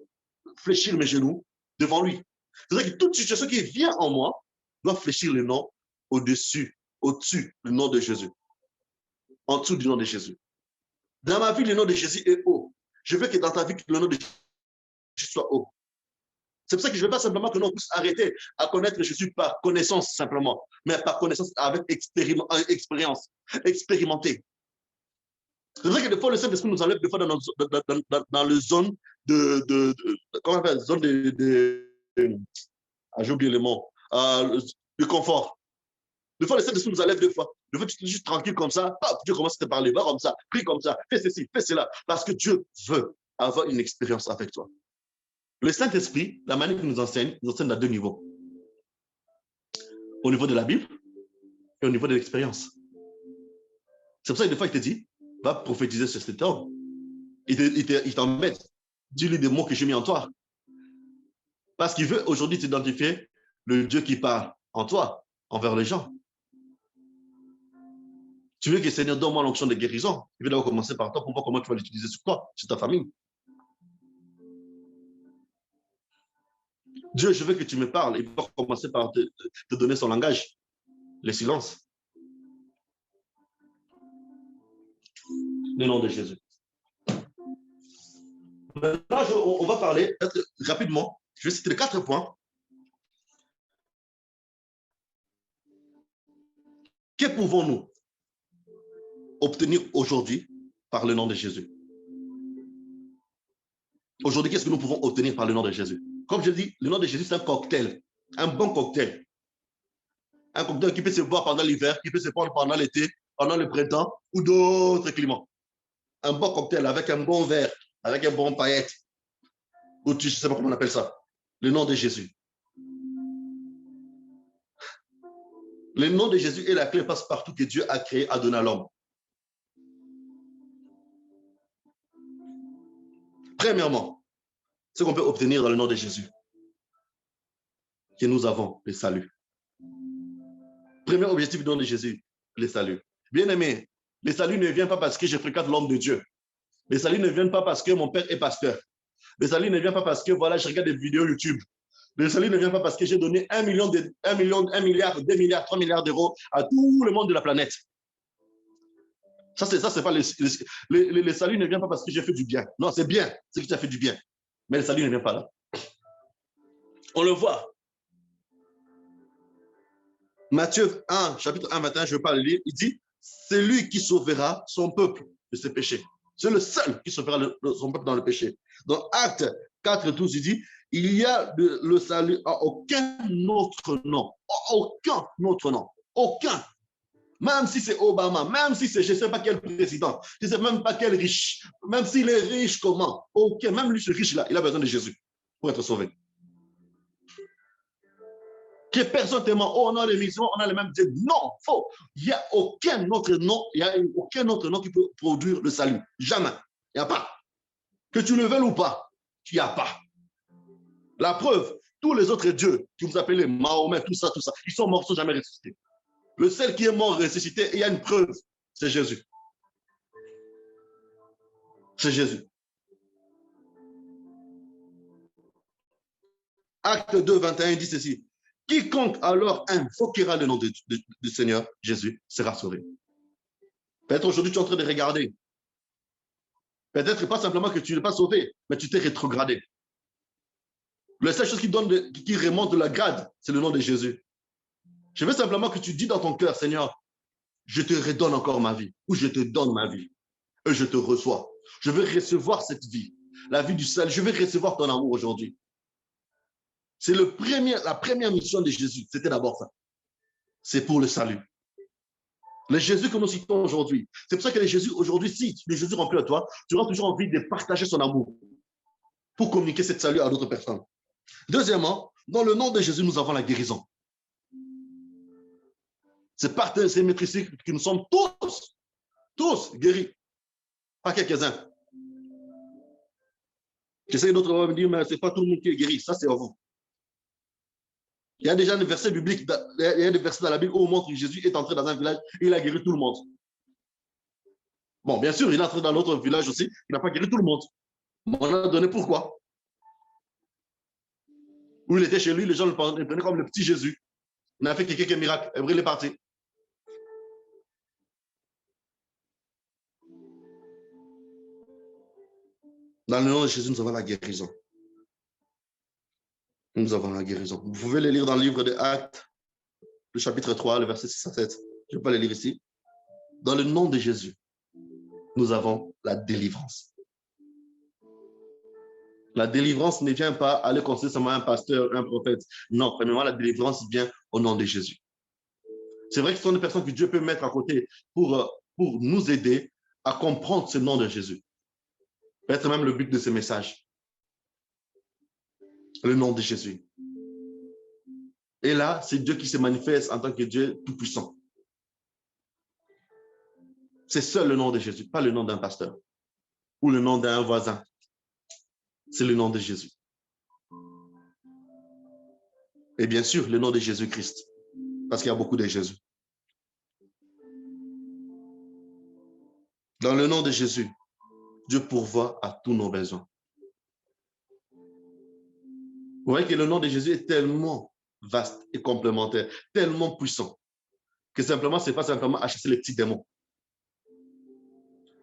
A: de fléchir mes genoux devant lui. C'est-à-dire que toute situation qui vient en moi doit fléchir le nom au-dessus du nom de Jésus. En dessous du nom de Jésus. Dans ma vie, le nom de Jésus est haut. Je veux que dans ta vie, le nom de Jésus soit haut. C'est pour ça que je ne veux pas simplement que l'on puisse arrêter à connaître Jésus par connaissance simplement, mais par connaissance avec expérience, expérimenter. C'est vrai que des fois, le Saint-Esprit nous enlève des fois dans le zone comment on appelle, zone j'ai oublié le mot, de confort. Des fois, le Saint-Esprit nous enlève deux fois. Des fois, tu es juste tranquille comme ça, Dieu commence à te parler, va comme ça, prie comme ça, fais ceci, fais cela, parce que Dieu veut avoir une expérience avec toi. Le Saint-Esprit, la manière qu'il nous enseigne à deux niveaux. Au niveau de la Bible et au niveau de l'expérience. C'est pour ça que des fois, il te dit, va prophétiser sur cet homme. Il t'embête. Dis-lui des mots que j'ai mis en toi. Parce qu'il veut aujourd'hui t'identifier le Dieu qui parle en toi, envers les gens. Tu veux que le Seigneur donne-moi l'onction de guérison. Il veut d'abord commencer par toi pour voir comment tu vas l'utiliser sur toi, sur ta famille. Dieu, je veux que tu me parles. Il va commencer par te donner son langage, le silence. Le nom de Jésus. Maintenant, on va parler rapidement. Je vais citer les 4 points. Que pouvons-nous obtenir aujourd'hui par le nom de Jésus? Aujourd'hui, qu'est-ce que nous pouvons obtenir par le nom de Jésus? Comme je dis, le nom de Jésus, c'est un cocktail, un bon cocktail. Un cocktail qui peut se boire pendant l'hiver, qui peut se boire pendant l'été, pendant le printemps ou d'autres climats. Un bon cocktail avec un bon verre, avec un bon paillette. Ou je ne sais pas comment on appelle ça. Le nom de Jésus. Le nom de Jésus est la clé passe-partout que Dieu a créé, a donné à l'homme. Premièrement, ce qu'on peut obtenir dans le nom de Jésus, que nous avons le salut. Premier objectif du nom de Jésus, le salut. Bien aimé, le salut ne vient pas parce que je fréquente l'homme de Dieu. Le salut ne vient pas parce que mon père est pasteur. Le salut ne vient pas parce que voilà, je regarde des vidéos YouTube. Le salut ne vient pas parce que j'ai donné 1 milliard, 2 milliards, 3 milliards d'euros à tout le monde de la planète. Ça, c'est pas le salut ne vient pas parce que j'ai fait du bien. Non, c'est bien, c'est que tu as fait du bien. Mais le salut ne vient pas là. On le voit. Matthieu 1, chapitre 1, matin, je ne veux pas le lire. Il dit, c'est lui qui sauvera son peuple de ses péchés. C'est le seul qui sauvera son peuple dans le péché. Dans Actes 4, 12, il dit, il y a le salut à aucun autre nom. Aucun autre nom. Aucun. Même si c'est Obama, même si c'est je ne sais pas quel président, je ne sais même pas quel riche, même s'il est riche comment, aucun, même lui ce riche-là, il a besoin de Jésus pour être sauvé. Que personne tellement, oh, on a les missions, on a les mêmes. Non, faux. Il n'y a aucun autre nom, il n'y a aucun autre nom qui peut produire le salut. Jamais. Il n'y a pas. Que tu le veuilles ou pas, il n'y a pas. La preuve, tous les autres dieux que vous appelez Mahomet, tout ça, ils sont morts, ils ne sont jamais ressuscités. Le seul qui est mort ressuscité, il y a une preuve, c'est Jésus. C'est Jésus. Acte 2, 21 dit ceci. Quiconque alors invoquera le nom du Seigneur Jésus sera sauvé. Peut-être aujourd'hui tu es en train de regarder. Peut-être pas simplement que tu n'es pas sauvé, mais tu t'es rétrogradé. La seule chose qui remonte de la grade, c'est le nom de Jésus. Je veux simplement que tu dis dans ton cœur, Seigneur, je te redonne encore ma vie, ou je te donne ma vie, et je te reçois. Je veux recevoir cette vie, la vie du salut. Je veux recevoir ton amour aujourd'hui. C'est la première mission de Jésus. C'était d'abord ça. C'est pour le salut. Le Jésus que nous citons aujourd'hui. C'est pour ça que le Jésus aujourd'hui, si le Jésus remplit à toi, tu auras toujours envie de partager son amour pour communiquer cette salut à d'autres personnes. Deuxièmement, dans le nom de Jésus, nous avons la guérison. C'est par ces maîtrises que nous sommes tous guéris. Pas quelques-uns. J'essaie d'autres de me dire, mais ce n'est pas tout le monde qui est guéri. Ça, c'est à vous. Il y a déjà un verset biblique, il y a des versets dans la Bible où on montre que Jésus est entré dans un village et il a guéri tout le monde. Bon, bien sûr, il est entré dans l'autre village aussi, il n'a pas guéri tout le monde. Mais on a donné pourquoi. Où il était chez lui, les gens le prenaient comme le petit Jésus. Il a fait quelques miracles, et il est parti. Dans le nom de Jésus, nous avons la guérison. Nous avons la guérison. Vous pouvez les lire dans le livre des Actes, le chapitre 3, le verset 6 à 7. Je ne vais pas les lire ici. Dans le nom de Jésus, nous avons la délivrance. La délivrance ne vient pas aller consulter seulement un pasteur, un prophète. Non, premièrement, la délivrance vient au nom de Jésus. C'est vrai que ce sont des personnes que Dieu peut mettre à côté pour nous aider à comprendre ce nom de Jésus. Peut-être même le but de ce message. Le nom de Jésus. Et là, c'est Dieu qui se manifeste en tant que Dieu tout-puissant. C'est seul le nom de Jésus, pas le nom d'un pasteur ou le nom d'un voisin. C'est le nom de Jésus. Et bien sûr, le nom de Jésus-Christ, parce qu'il y a beaucoup de Jésus. Dans le nom de Jésus, Dieu pourvoit à tous nos besoins. Vous voyez que le nom de Jésus est tellement vaste et complémentaire, tellement puissant, que simplement, ce n'est pas simplement à chasser les petits démons.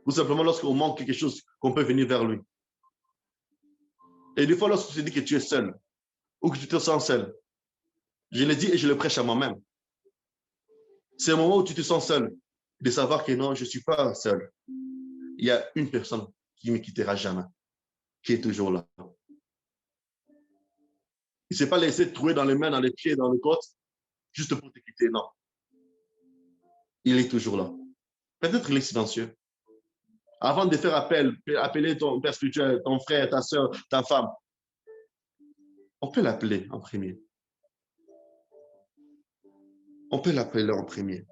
A: Ou simplement lorsqu'on manque quelque chose, qu'on peut venir vers lui. Et des fois, lorsque tu te dis que tu es seul, ou que tu te sens seul, je le dis et je le prêche à moi-même. C'est un moment où tu te sens seul, de savoir que non, je ne suis pas seul. Il y a une personne qui ne me quittera jamais, qui est toujours là. Il ne s'est pas laissé trouver dans les mains, dans les pieds, dans le côte, juste pour te quitter, non. Il est toujours là. Peut-être il est silencieux. Avant de faire appeler ton père spirituel, ton frère, ta soeur, ta femme, on peut l'appeler en premier. On peut l'appeler en premier.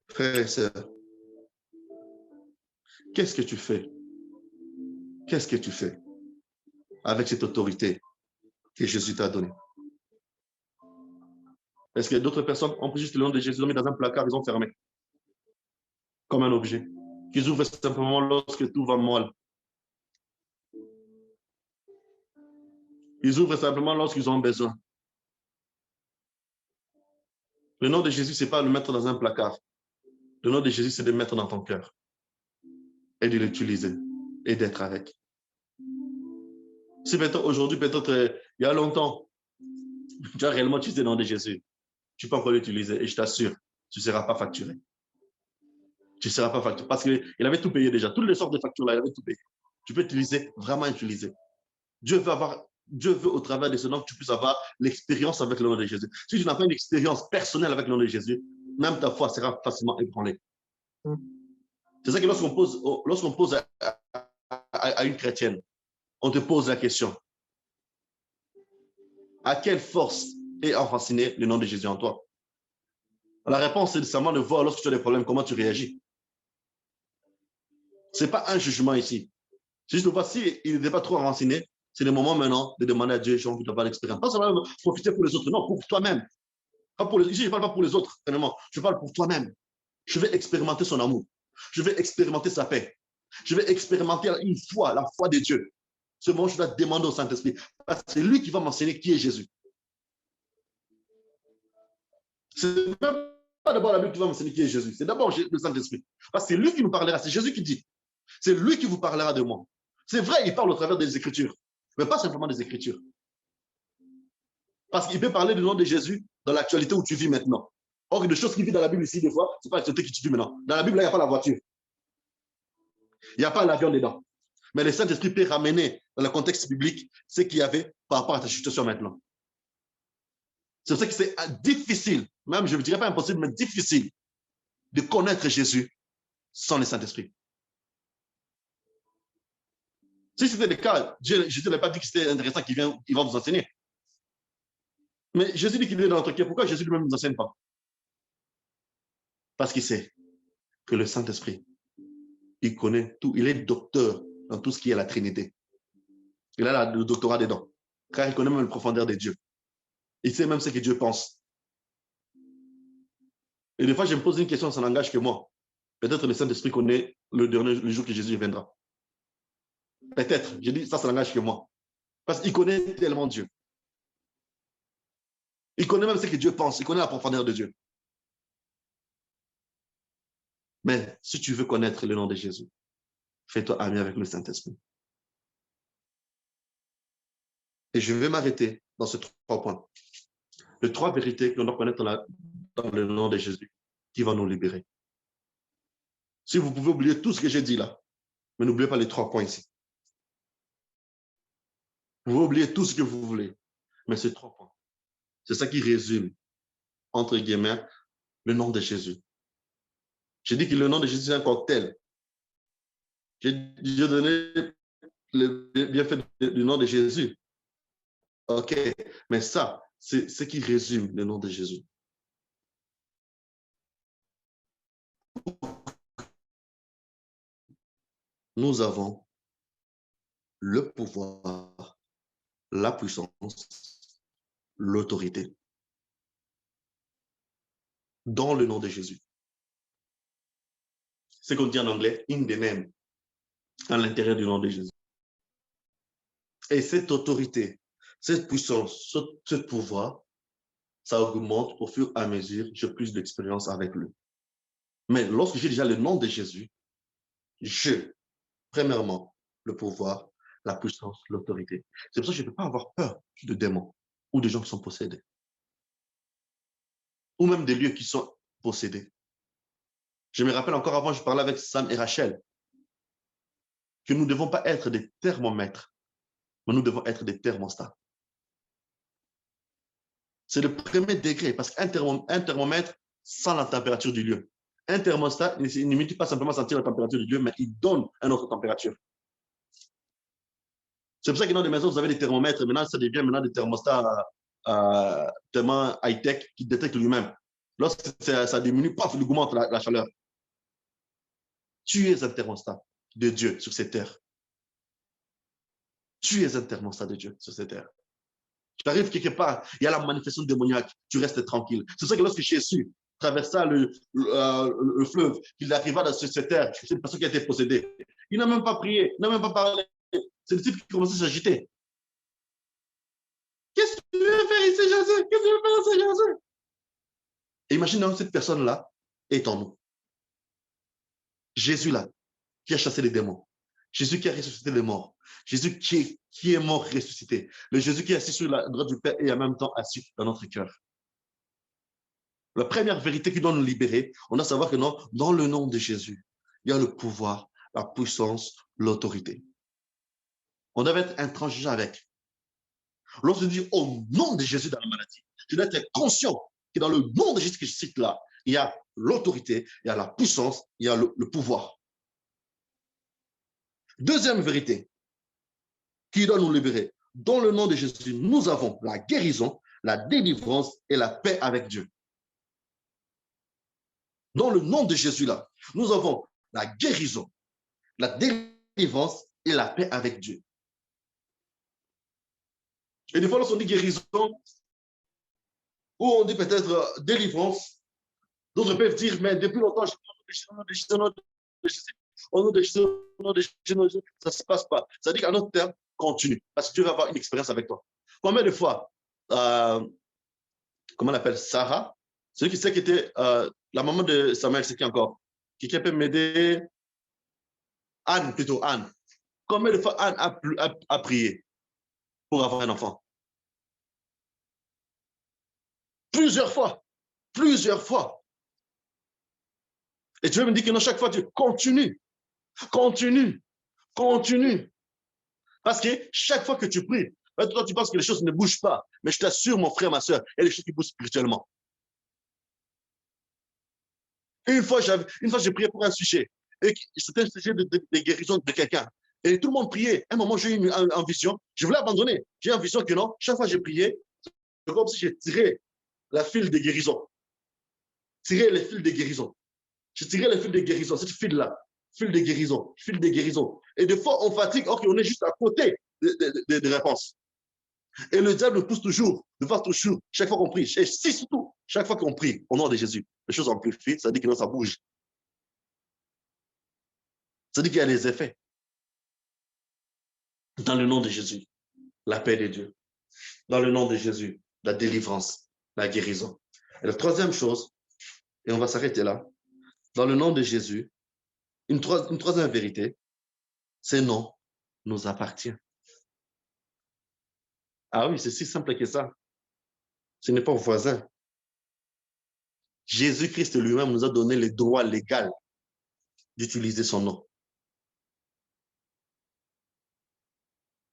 A: Frères et sœurs, qu'est-ce que tu fais? Qu'est-ce que tu fais avec cette autorité que Jésus t'a donnée? Est-ce que d'autres personnes ont pris juste le nom de Jésus, l'ont mis dans un placard, ils ont fermé comme un objet, qu'ils ouvrent simplement lorsque tout va mal? Ils ouvrent simplement lorsqu'ils ont besoin. Le nom de Jésus, ce n'est pas le mettre dans un placard. Le nom de Jésus, c'est de le mettre dans ton cœur et de l'utiliser et d'être avec. Si peut-être aujourd'hui, peut-être il y a longtemps, tu as réellement utilisé le nom de Jésus, tu peux encore l'utiliser et je t'assure, tu ne seras pas facturé. Tu ne seras pas facturé parce qu'il avait tout payé déjà. Toutes les sortes de factures là, il avait tout payé. Tu peux utiliser, vraiment utiliser. Dieu veut au travers de ce nom que tu puisses avoir l'expérience avec le nom de Jésus. Si tu n'as pas une expérience personnelle avec le nom de Jésus, même ta foi sera facilement ébranlée. C'est ça que lorsqu'on pose à une chrétienne, on te pose la question. À quelle force est enraciné le nom de Jésus en toi? La réponse, c'est seulement de voir lorsque tu as des problèmes, comment tu réagis. Ce n'est pas un jugement ici. C'est juste de voir s'il n'était pas trop enraciné, c'est le moment maintenant de demander à Dieu, j'ai envie d'avoir l'expérience. Pas seulement profiter pour les autres, non, pour toi-même. Ici, je ne parle pas pour les autres, finalement. Je parle pour toi-même. Je vais expérimenter son amour. Je vais expérimenter sa paix. Je vais expérimenter une foi, la foi de Dieu. Ce moment, je dois demander au Saint-Esprit. Parce que c'est lui qui va m'enseigner qui est Jésus. Ce n'est même pas d'abord la Bible qui va m'enseigner qui est Jésus. C'est d'abord le Saint-Esprit. Parce que c'est lui qui nous parlera. C'est Jésus qui dit. C'est lui qui vous parlera de moi. C'est vrai, il parle au travers des Écritures. Mais pas simplement des Écritures. Parce qu'il peut parler du nom de Jésus dans l'actualité où tu vis maintenant. Or, des choses qui vivent dans la Bible ici, des fois, ce n'est pas l'actualité que tu vis maintenant. Dans la Bible, là, il n'y a pas la voiture. Il n'y a pas l'avion dedans. Mais le Saint-Esprit peut ramener dans le contexte biblique ce qu'il y avait par rapport à ta situation maintenant. C'est pour ça que c'est difficile, même je ne dirais pas impossible, mais difficile de connaître Jésus sans le Saint-Esprit. Si c'était le cas, Jésus n'avait pas dit que c'était intéressant qu'il va vous enseigner. Mais Jésus dit qu'il est dans notre cœur. Pourquoi Jésus lui-même ne nous enseigne pas? Parce qu'il sait que le Saint-Esprit, il connaît tout. Il est docteur dans tout ce qui est la Trinité. Il a le doctorat dedans. Car il connaît même la profondeur de Dieu. Il sait même ce que Dieu pense. Et des fois, je me pose une question, ça n'engage que moi. Peut-être le Saint-Esprit connaît le jour que Jésus viendra. Peut-être. Je dis, ça n'engage que moi. Parce qu'il connaît tellement Dieu. Il connaît même ce que Dieu pense. Il connaît la profondeur de Dieu. Mais si tu veux connaître le nom de Jésus, fais-toi ami avec le Saint-Esprit. Et je vais m'arrêter dans ces 3 points. Les 3 vérités que l'on doit connaître dans le nom de Jésus qui vont nous libérer. Si vous pouvez oublier tout ce que j'ai dit là, mais n'oubliez pas les 3 points ici. Vous pouvez oublier tout ce que vous voulez, mais ces 3 points. C'est ça qui résume, entre guillemets, le nom de Jésus. J'ai dit que le nom de Jésus, c'est un cocktail. J'ai donné le bienfait du nom de Jésus. OK, mais ça, c'est ce qui résume le nom de Jésus. Nous avons le pouvoir, la puissance, l'autorité dans le nom de Jésus. C'est qu'on dit en anglais, in the name, à l'intérieur du nom de Jésus. Et cette autorité, cette puissance, ce pouvoir, ça augmente au fur et à mesure, j'ai plus d'expérience avec lui. Mais lorsque j'ai déjà le nom de Jésus, j'ai, premièrement, le pouvoir, la puissance, l'autorité. C'est pour ça que je ne peux pas avoir peur de démons ou de gens qui sont possédés. Ou même des lieux qui sont possédés. Je me rappelle encore avant, je parlais avec Sam et Rachel, que nous ne devons pas être des thermomètres, mais nous devons être des thermostats. C'est le premier degré, parce qu'un thermomètre sent la température du lieu. Un thermostat ne limite pas simplement sentir la température du lieu, mais il donne une autre température. C'est pour ça que dans les maisons, vous avez des thermomètres. Maintenant, ça devient des thermostats tellement high-tech qui détectent lui-même. Lorsque ça diminue, paf, il augmente la chaleur. Tu es un thermostat de Dieu sur cette terre. Tu es un thermostat de Dieu sur cette terre. Tu arrives quelque part, il y a la manifestation démoniaque, tu restes tranquille. C'est pour ça que lorsque Jésus traversa le fleuve, qu'il arriva dans cette terre, c'est une personne qui a été possédée. Il n'a même pas prié, il n'a même pas parlé. C'est le type qui commençait à s'agiter. tu veux faire ici, Jésus? Qu'est-ce que tu veux faire ici, Jésus? Et imaginez cette personne-là est en nous. Jésus là, qui a chassé les démons. Jésus qui a ressuscité les morts. Jésus qui est mort, ressuscité. Le Jésus qui est assis sur la droite du Père et en même temps assis dans notre cœur. La première vérité qui doit nous libérer, on doit savoir que non, dans le nom de Jésus, il y a le pouvoir, la puissance, l'autorité. On doit être intransigeant avec. Lorsque je dis au nom de Jésus dans la maladie, je dois être conscient que dans le nom de Jésus que je cite là, il y a l'autorité, il y a la puissance, il y a le pouvoir. Deuxième vérité qui doit nous libérer. Dans le nom de Jésus, nous avons la guérison, la délivrance et la paix avec Dieu. Dans le nom de Jésus là, nous avons la guérison, la délivrance et la paix avec Dieu. Et des fois, lorsqu'on dit guérison, ou on dit peut-être délivrance, d'autres peuvent dire, mais depuis longtemps, au nom de Jésus, ça ne se passe pas. Ça dit qu'à notre terme, continue, parce que Dieu va avoir une expérience avec toi. Combien de fois, comment on appelle, Sarah, celui qui sait qui était la maman de Samuel, c'est qui encore? Qui peut m'aider? Anne, plutôt, Anne. Combien de fois Anne a prié pour avoir un enfant? Plusieurs fois. Plusieurs fois. Et tu veux me dire que non, chaque fois, tu continues. Continue. Continue. Parce que chaque fois que tu pries, toi, tu penses que les choses ne bougent pas. Mais je t'assure, mon frère, ma soeur, il y a des choses qui bougent spirituellement. Une fois, j'ai prié pour un sujet. Et c'était un sujet de guérison de quelqu'un. Et tout le monde priait. À un moment, j'ai eu une vision. Je voulais abandonner. J'ai eu une vision que non, chaque fois que j'ai prié, c'est comme si j'ai tiré la file de guérison. Tiré les fils de guérison. Je tirais les fils de guérison, cette file-là. Fil de guérison, fil de guérison. Et des fois, on fatigue, or qu'on est juste à côté des réponses. Et le diable nous pousse toujours, de voir toujours, chaque fois qu'on prie. Et si surtout, chaque fois qu'on prie au nom de Jésus, les choses amplifient, ça dit que non, ça bouge. Ça dit qu'il y a des effets. Dans le nom de Jésus, la paix de Dieu. Dans le nom de Jésus, la délivrance, la guérison. Et la troisième chose, et on va s'arrêter là, dans le nom de Jésus, une troisième vérité, c'est non nous appartient. Ah oui, c'est si simple que ça. Ce n'est pas voisin. Jésus-Christ lui-même nous a donné le droit légal d'utiliser son nom.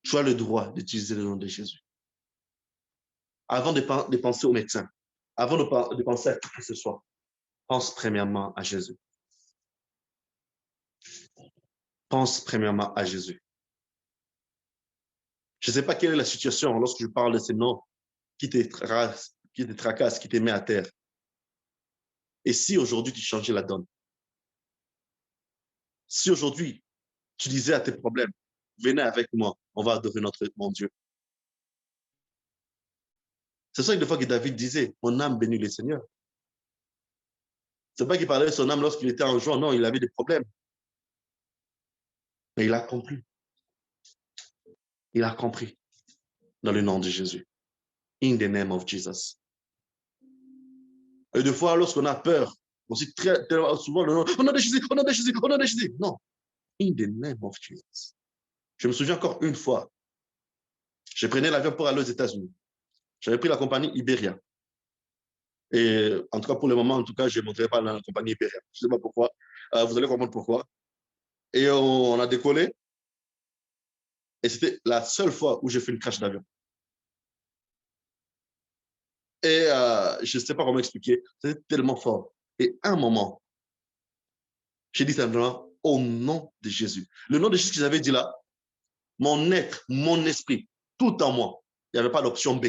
A: Tu as le droit d'utiliser le nom de Jésus. Avant de penser au médecin, avant de penser à qui que ce soit, pense premièrement à Jésus. Pense premièrement à Jésus. Je ne sais pas quelle est la situation lorsque je parle de ces noms qui te tracassent, qui te met à terre. Et si aujourd'hui tu changeais la donne? Si aujourd'hui tu disais à tes problèmes, venez avec moi, on va adorer mon Dieu. C'est ça que des fois que David disait, mon âme bénit le Seigneur. C'est pas qu'il parlait de son âme lorsqu'il était en joie, non, il avait des problèmes. Mais il a compris. Il a compris. Dans le nom de Jésus. In the name of Jesus. Et des fois, lorsqu'on a peur, on dit très souvent le nom, on a de Jésus, on a de Jésus, on a de Jésus. Non. In the name of Jesus. Je me souviens encore une fois, je prenais l'avion pour aller aux États-Unis. J'avais pris la compagnie Iberia. Et en tout cas, pour le moment, en tout cas, je ne montrerai pas la compagnie Iberia. Je ne sais pas pourquoi. Vous allez comprendre pourquoi. Et on a décollé. Et c'était la seule fois où j'ai fait une crash d'avion. Et je ne sais pas comment expliquer. C'était tellement fort. Et à un moment, j'ai dit simplement, au nom de Jésus. Le nom de Jésus que j'avais dit là, mon être, mon esprit, tout en moi. Il n'y avait pas d'option B.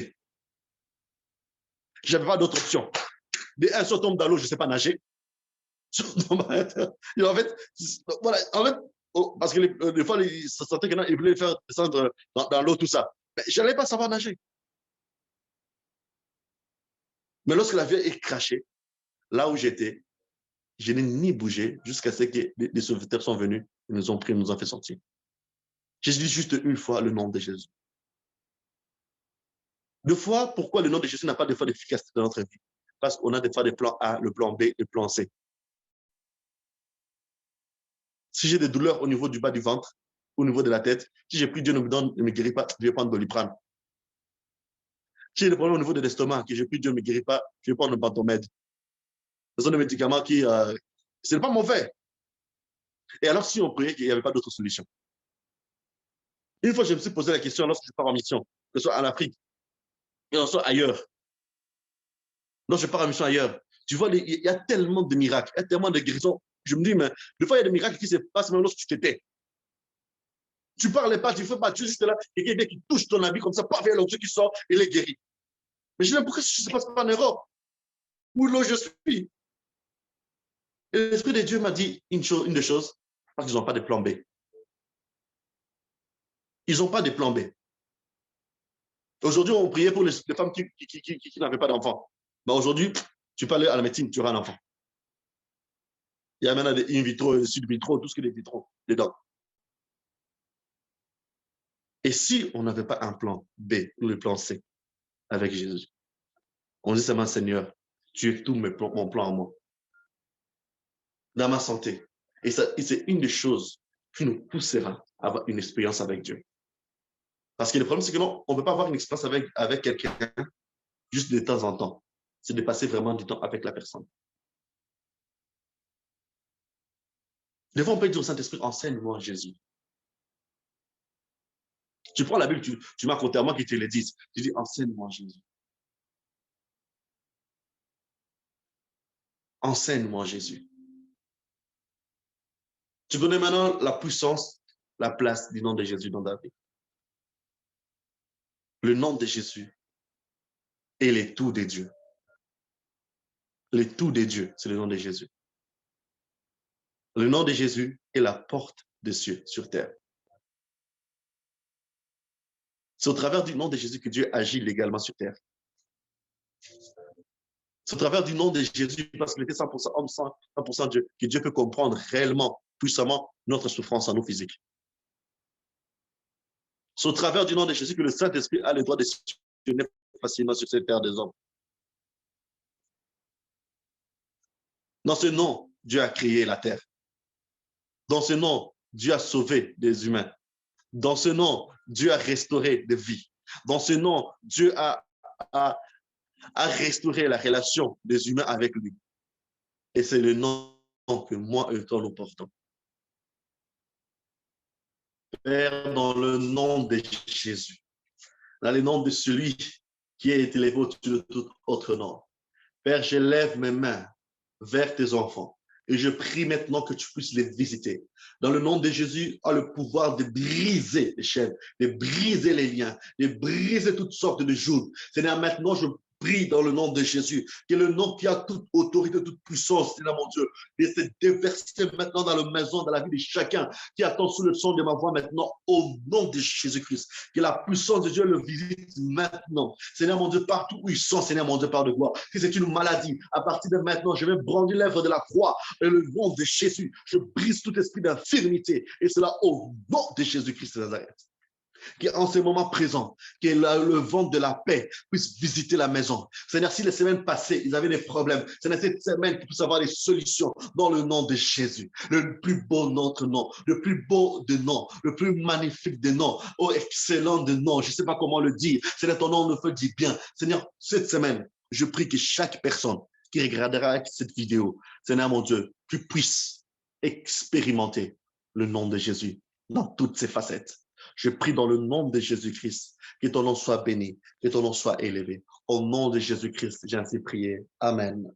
A: Je n'avais pas d'autre option. Des un soit tombe dans l'eau, je ne sais pas nager. Et en fait, voilà, parce que des fois, il se sentait qu'il voulait faire descendre dans l'eau, tout ça. Mais je n'allais pas savoir nager. Mais lorsque l'avion est craché, là où j'étais, je n'ai ni bougé jusqu'à ce que les sauveteurs sont venus, ils nous ont pris, ils nous ont fait sortir. J'ai dit juste une fois le nom de Jésus. Deux fois, pourquoi le nom de Jésus n'a pas de fois d'efficacité dans notre vie? Parce qu'on a des fois des plans A, le plan B, le plan C. Si j'ai des douleurs au niveau du bas du ventre, au niveau de la tête, si j'ai pris Dieu ne me guérit pas, je vais prendre Doliprane. Si j'ai des problèmes au niveau de l'estomac, que j'ai pris Dieu ne me guérit pas, je vais prendre le Bantomède. Ce sont des médicaments qui, ce n'est pas mauvais. Et alors, si on priait qu'il n'y avait pas d'autre solution? Une fois, je me suis posé la question lorsque je pars en mission, que ce soit en Afrique, et que ce soit ailleurs. Lorsque je pars en mission ailleurs, tu vois, il y a tellement de miracles, il y a tellement de guérisons. Je me dis, mais des fois, il y a des miracles qui se passent même lorsque tu t'étais. Tu ne parlais pas, tu ne fais pas, tu es juste là, quelqu'un qui touche ton habit comme ça, pas vers l'autre qui sort, il est guéri. Mais je dis, pourquoi ça ne se passe pas en Europe? Où là je suis? Et l'Esprit de Dieu m'a dit une des choses, parce qu'ils n'ont pas de plan B. Ils n'ont pas de plan B. Aujourd'hui, on priait pour les femmes qui n'avaient pas d'enfants. Mais aujourd'hui, tu peux aller à la médecine, tu auras un enfant. Il y a maintenant des in vitro, des sud vitro, tout ce qui est des vitro dedans. Et si on n'avait pas un plan B ou le plan C avec Jésus, on dit seulement, Seigneur, tu es tout mon plan en moi, dans ma santé. Et c'est une des choses qui nous poussera à avoir une expérience avec Dieu. Parce que le problème, c'est que non, on ne peut pas avoir une expérience avec quelqu'un juste de temps en temps. C'est de passer vraiment du temps avec la personne. Des fois, on peut dire au Saint-Esprit, enseigne-moi Jésus. Tu prends la Bible, tu m'as compté à moi qui te le dise. Tu dis, enseigne-moi Jésus. Enseigne-moi Jésus. Tu connais maintenant la puissance, la place du nom de Jésus dans ta vie. Le nom de Jésus est le tout de Dieu. Le tout de Dieu, c'est le nom de Jésus. Le nom de Jésus est la porte des cieux sur terre. C'est au travers du nom de Jésus que Dieu agit légalement sur terre. C'est au travers du nom de Jésus, parce qu'il était 100% homme, 100% Dieu, que Dieu peut comprendre réellement, puissamment, notre souffrance en nous physique. C'est au travers du nom de Jésus que le Saint-Esprit a le droit de s'actionner facilement sur cette terre des hommes. Dans ce nom, Dieu a créé la terre. Dans ce nom, Dieu a sauvé des humains. Dans ce nom, Dieu a restauré des vies. Dans ce nom, Dieu a restauré la relation des humains avec lui. Et c'est le nom que moi et toi nous portons. Père, dans le nom de Jésus, dans le nom de celui qui est élevé au-dessus de tout autre nom. Père, je lève mes mains vers tes enfants et je prie maintenant que tu puisses les visiter. Dans le nom de Jésus, a le pouvoir de briser les chaînes, de briser les liens, de briser toutes sortes de jougs. Seigneur, maintenant, je prie dans le nom de Jésus, que le nom qui a toute autorité, toute puissance, Seigneur mon Dieu, et se déverser maintenant dans la maison, dans la vie de chacun qui attend sous le son de ma voix maintenant, au nom de Jésus-Christ. Que la puissance de Dieu le visite maintenant. Seigneur mon Dieu, partout où ils sont, Seigneur mon Dieu, Père de gloire. Si c'est une maladie, à partir de maintenant, je vais brandir l'œuvre de la croix et le nom de Jésus. Je brise tout esprit d'infirmité et cela au nom de Jésus-Christ de Nazareth. Qu'en ce moment présent, que le vent de la paix puisse visiter la maison. Seigneur, si les semaines passées, ils avaient des problèmes, Seigneur, cette semaine, qu'ils puissent avoir des solutions dans le nom de Jésus. Le plus beau notre nom, le plus beau de noms, le plus magnifique de noms, oh excellent de noms, je ne sais pas comment le dire. Seigneur, ton nom nous fait dire bien. Seigneur, cette semaine, je prie que chaque personne qui regardera cette vidéo, Seigneur mon Dieu, tu puisses expérimenter le nom de Jésus dans toutes ses facettes. Je prie dans le nom de Jésus-Christ, que ton nom soit béni, que ton nom soit élevé. Au nom de Jésus-Christ, j'ai ainsi prié. Amen.